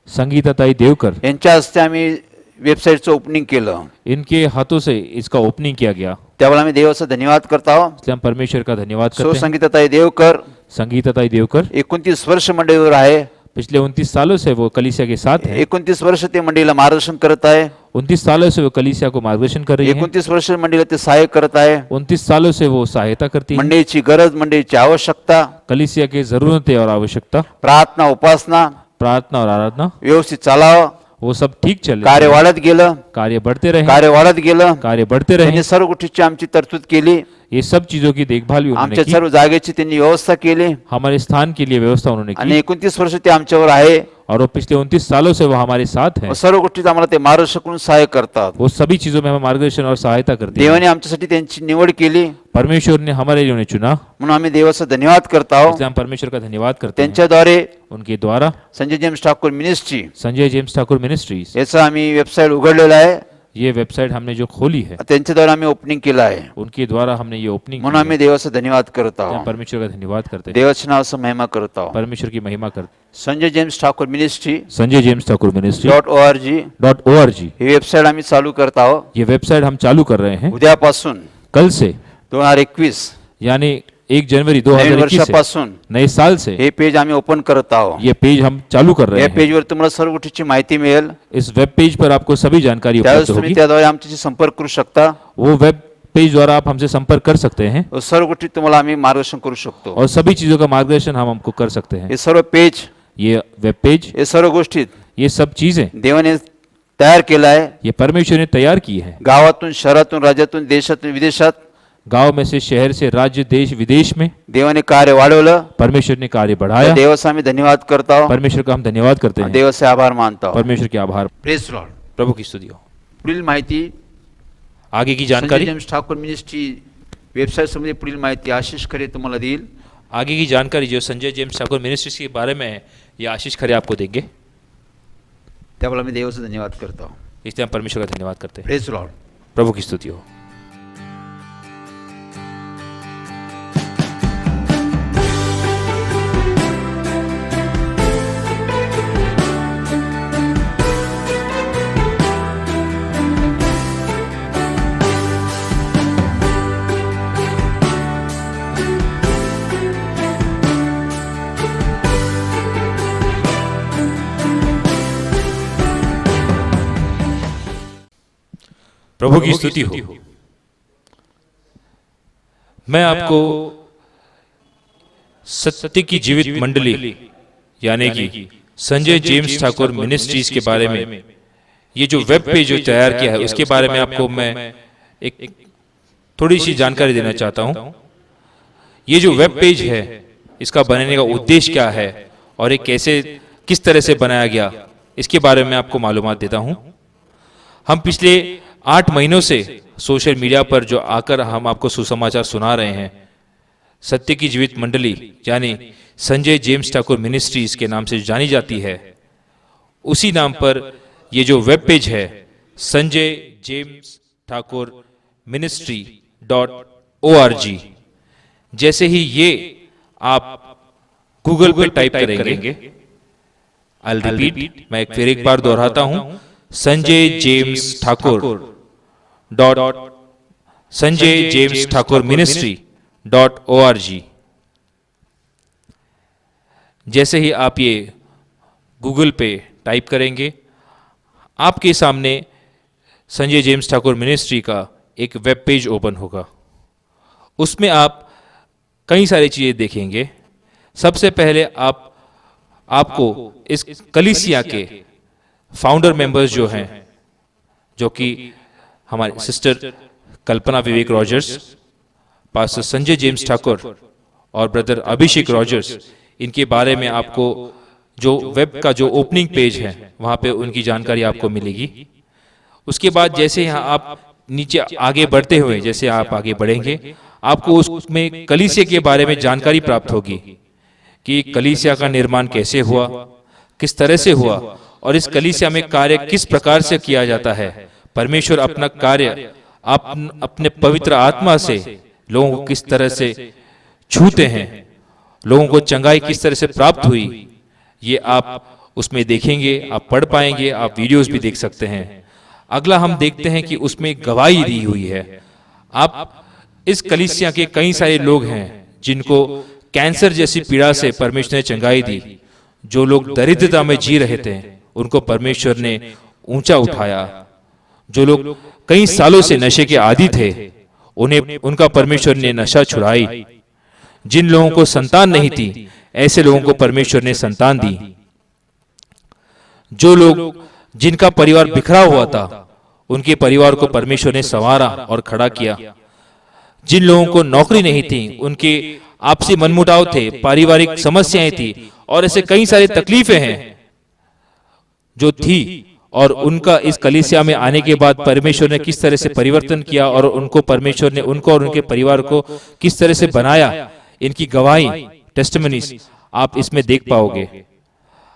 संगीताताई देवकर, यांच्या हस्ते आम्ही वेबसाईटचं ओपनिंग केलं. इनके हाथों से इसका ओपनिंग किया गया. त्यावेळेला आम्ही देवाचा धन्यवाद करत आहोत. इसलिए हम परमेश्वर का धन्यवाद सो करते हैं. संगीताताई देवकर संगीताताई देवकर 29 वर्ष मंडळीवर आहे. पिछले 29 सालों से वो कलीसिया के साथ है. 29 वर्ष ते मंडळीला मार्गदर्शन करत आहे. 29 सालों से वो कलीसिया को मार्गदर्शन कर रही है. 29 वर्ष मंडळीला ते सहाय्य करत आहे. 29 सालों से वो सहायता करती है. मंडळीची गरज, मंडळीची आवश्यकता, कलीसिया की जरूरतें और आवश्यकता, प्रार्थना, उपासना प्रार्थना और आराधना, व्यवस्थित चालावं. वो सब ठीक चल कार्य रहे. वाढत गेलं. कार्य बढ़ते रहे. कार्य वाढत गेलं. कार्य बढ़ते रहे. त्यांनी सर्व गोष्टीची आमची तरतूद केली. ये सब चीजों की देखभाल भी उन्होंने आमच्या की. सर्व जागेची त्यांनी व्यवस्था केली. हमारे स्थान के लिए व्यवस्था उन्होंने आणि की. 29 वर्ष ते आमच्यावर आहे. और वो पिछले 29 सालों से वो हमारे साथ है. सर्व गोष्टीत आम्हाला ते मार्गदर्शन करून सहाय्य करतात. वो सभी चीजों में हमें मार्गदर्शन और सहायता करते हैं. देवाने आमच्यासाठी त्यांची निवड केली. परमेश्वर ने हमारे लिए उन्हें चुना. म्हणून आम्ही देवाचा धन्यवाद करत आहोत. इसलिए हम परमेश्वर का धन्यवाद करते हैं. त्यांच्याद्वारे उनके द्वारा Sanjay James Thakur ministry Sanjay James Thakur ministries, याचं आम्ही वेबसाईट उघडलेलं आहे. ये वेबसाइट हमने जो खोली है, त्यांच्याद्वारे आम्ही ओपनिंग केलं आहे. उनके द्वारा हमने ये ओपनिंग म्हणून आम्ही देवाचा धन्यवाद करत हम आहोत. परमेश्वर का धन्यवाद करते हैं. देवाच्या नावाचं महिमा करत आहोत. परमेश्वर की महिमा करते. Sanjay James Thakur ministry Sanjay James Thakur ministry .org ही वेबसाईट आम्ही चालू करत आहोत. ये वेबसाइट हम चालू कर रहे हैं. उद्यापासून कल से 2021 यानी 1 जनवरी नवीन 2021 से, वर्षापासून नए साल से हे पेज आम्ही ओपन करत आहोत. ये पेज हम चालू कर रहे या हैं. पेजवर तुम्हाला सर्व गोष्टीची माहिती मिळेल. इस वेब पेज पर आपको सभी जानकारी त्यावेळेस उपलब्ध तुम्ही होगी. त्याद्वारे आमच्याशी संपर्क करू शकता. वो वेब पेज द्वारा आप हमसे संपर्क कर सकते हैं व सर्व गोष्टी तुम्हाला आम्ही मार्गदर्शन करू शकतो. और सभी चीजों का मार्गदर्शन हम हमको कर सकते हैं. हे सर्व पेज, ये वेब पेज, हे सर्व गोष्टी ये सब चीजें देवाने तयार केलं आहे. ये परमेश्वर ने तैयार की है. गावातून, शहरातून, राज्यातून, देशातून, विदेशात गांव में से, शहर से, राज्य, देश, विदेश में देवाने कार्य वाढवलं. परमेश्वर ने कार्य बढ़ाया. देवाचा आम्ही धन्यवाद करत आहोत. परमेश्वर का हम धन्यवाद करते हैं. देवाचे आभार मानतो. परमेश्वर के आभार. Praise Lord. प्रभु की स्तुति हो. पुढील माहिती आगे की संजय जानकारी जेम्स ठाकूर मिनिस्ट्री वेबसाईट संबंधी पुढील माहिती आशिष खरे तुम्हाला देईल. आगे की जानकारी जो संजय जेम्स ठाकुर मिनिस्ट्रीज के बारे में है, ये आशीष खरे आपको देंगे. त्यावेळेला मी देवाचा धन्यवाद करतो. इसलिए हम परमेश्वर का धन्यवाद करते हैं. Praise Lord. प्रभु की स्तुति हो. प्रभु की स्तुति हो. मैं आपको सत्य की जीवित मंडली यानी कि संजय जेम्स ठाकुर मिनिस्ट्रीज के बारे में ये जो वेब पेज जो तैयार किया है उसके बारे में आपको मैं एक थोड़ी सी जानकारी देना चाहता हूं. ये जो वेब पेज है इसका बनाने का उद्देश्य क्या है और ये कैसे किस तरह से बनाया गया इसके बारे में आपको मालूमात देता हूं. हम पिछले 8 महीनों से सोशल मीडिया पर जो आकर हम आपको सुसमाचार सुना रहे हैं, सत्य की जीवित मंडली यानी संजय जेम्स ठाकुर मिनिस्ट्रीज के नाम से जानी जाती है, उसी नाम पर ये जो वेब पेज है संजय जेम्स ठाकुर ministry.org, जैसे ही ये आप गूगल पे टाइप करेंगे। आई रिपीट, मैं फिर एक बार दोहराता हूं, संजय जेम्स ठाकुर sanjayjamesthakurministry.org। जैसे ही आप ये गूगल पे टाइप करेंगे, आपके सामने संजय जेम्स ठाकुर मिनिस्ट्री का एक वेब पेज ओपन होगा। उसमें आप कई सारी चीज़ें देखेंगे। सबसे पहले आपको इस कलीसिया के फाउंडर मेंबर्स जो हैं, जो कि हमारे sister Kalpana Vivek Rogers, pastor Sanjay James Thakur और ब्रदर अभिषेक रॉजर्स, इनके बारे में आपको जो वेब का जो ओपनिंग पेज है वहाँ पे उनकी जानकारी आपको मिलेगी। उसके बाद जैसे यहाँ आप नीचे आगे बढ़ते हुए, जैसे आप आगे बढ़ेंगे, आपको उसमें कलीसिया के बारे में जानकारी प्राप्त होगी कि कलीसिया का निर्माण कैसे हुआ, किस तरह से हुआ, और इस कलीसिया में कार्य किस प्रकार से किया जाता है। परमेश्वर अपना कार्य अपने पवित्र आत्मा से लोगों को किस तरह से छूते हैं, लोगों को चंगाई किस तरह से प्राप्त हुई, ये आप उसमें देखेंगे, आप पढ़ पाएंगे, आप वीडियोस भी देख सकते हैं। अगला हम देखते हैं कि उसमें गवाही दी हुई है। आप इस कलीसिया के कई सारे लोग हैं जिनको कैंसर जैसी पीड़ा से परमेश्वर ने चंगाई दी। जो लोग दरिद्रता में जी रहे थे उनको परमेश्वर ने ऊंचा उठाया। जो लोग कई सालों से नशे के आदी थे उनका परमेश्वर ने नशा छुड़ाई। जिन लोगों को संतान नहीं थी ऐसे लोगों को परमेश्वर ने संतान दी। जो लोग जिनका परिवार बिखरा हुआ था उनके परिवार को परमेश्वर ने संवारा और खड़ा किया। जिन लोगों को नौकरी नहीं थी, उनके आपसी मनमुटाव थे, पारिवारिक समस्याएं थी और ऐसे कई सारी तकलीफें हैं जो थी, और उनका इस कलीसिया में आने के बाद परमेश्वर ने किस तरह से परिवर्तन किया और उनको परमेश्वर ने उनको और उनके परिवार को किस तरह से बनाया, इनकी गवाही टेस्टिमनीज आप इसमें देख पाओगे।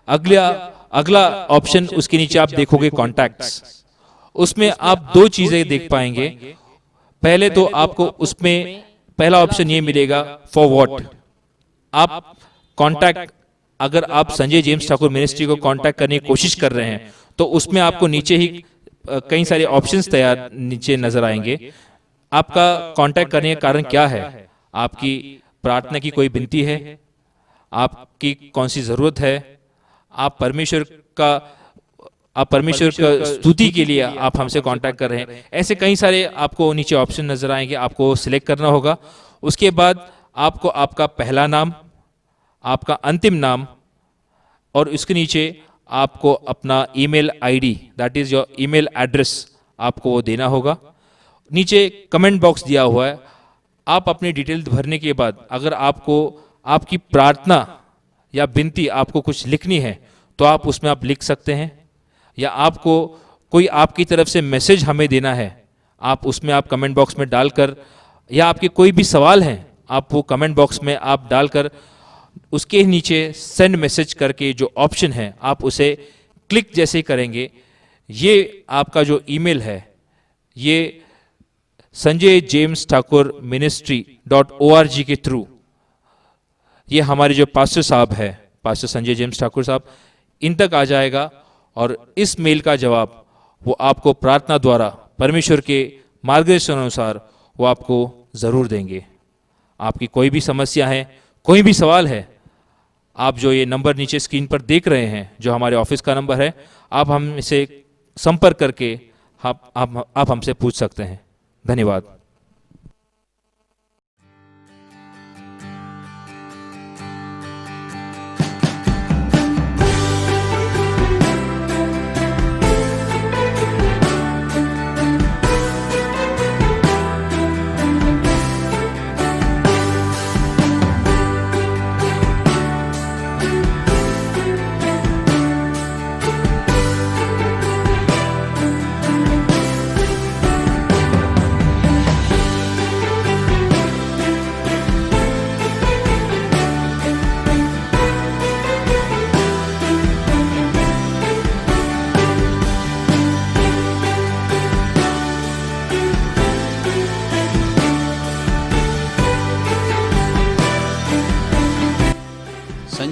अगला ऑप्शन उसके नीचे आप देखोगे कॉन्टैक्ट्स। उसमें आप दो चीजें देख पाएंगे। पहले तो आपको उसमें पहला ऑप्शन ये मिलेगा फॉर व्हाट। आप कॉन्टैक्ट, अगर आप संजय जेम्स ठाकुर मिनिस्ट्री को कॉन्टैक्ट करने की कोशिश कर रहे हैं तो उसमें आपको नीचे ही कई सारे ऑप्शंस तैयार नीचे नजर आएंगे। आपका कॉन्टैक्ट करने का कारण क्या है? आपकी प्रार्थना की कोई विनती है, आपकी कौन सी जरूरत है, आप परमेश्वर का स्तुति के लिए आप हमसे कांटेक्ट कर रहे हैं। ऐसे कई सारे आपको नीचे ऑप्शन नजर आएंगे, आपको सिलेक्ट करना होगा। उसके बाद आपको आपका पहला नाम, आपका अंतिम नाम और उसके नीचे आपको अपना email ID, that is your email address, आपको वो देना होगा। नीचे कमेंट बॉक्स दिया हुआ है। आप अपनी डिटेल भरने के बाद अगर आपको आपकी प्रार्थना या विनती आपको कुछ लिखनी है तो आप उसमें आप लिख सकते हैं, या आपको कोई आपकी तरफ से मैसेज हमें देना है आप उसमें आप कमेंट बॉक्स में डालकर, या आपके कोई भी सवाल हैं आप वो कमेंट बॉक्स में आप डालकर उसके नीचे सेंड मैसेज करके जो ऑप्शन है आप उसे क्लिक जैसे ही करेंगे, ये आपका जो ईमेल है ये संजय जेम्स ठाकुर ministry.org के थ्रू ये हमारे जो पास्टर साहब है, पास्टर संजय जेम्स ठाकुर साहब, इन तक आ जाएगा और इस मेल का जवाब वो आपको प्रार्थना द्वारा परमेश्वर के मार्गदर्शन अनुसार वो आपको ज़रूर देंगे। आपकी कोई भी समस्या है, कोई भी सवाल है, आप जो ये नंबर नीचे स्क्रीन पर देख रहे हैं जो हमारे ऑफिस का नंबर है, आप हमसे संपर्क करके आप हमसे पूछ सकते हैं। धन्यवाद।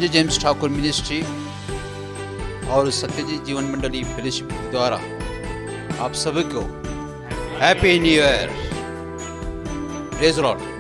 एमजे जेम्स ठाकुर मिनिस्ट्री और सत्यजीत जीवन मंडली फेलोशिप द्वारा आप सभी को happy new year. Praise Lord.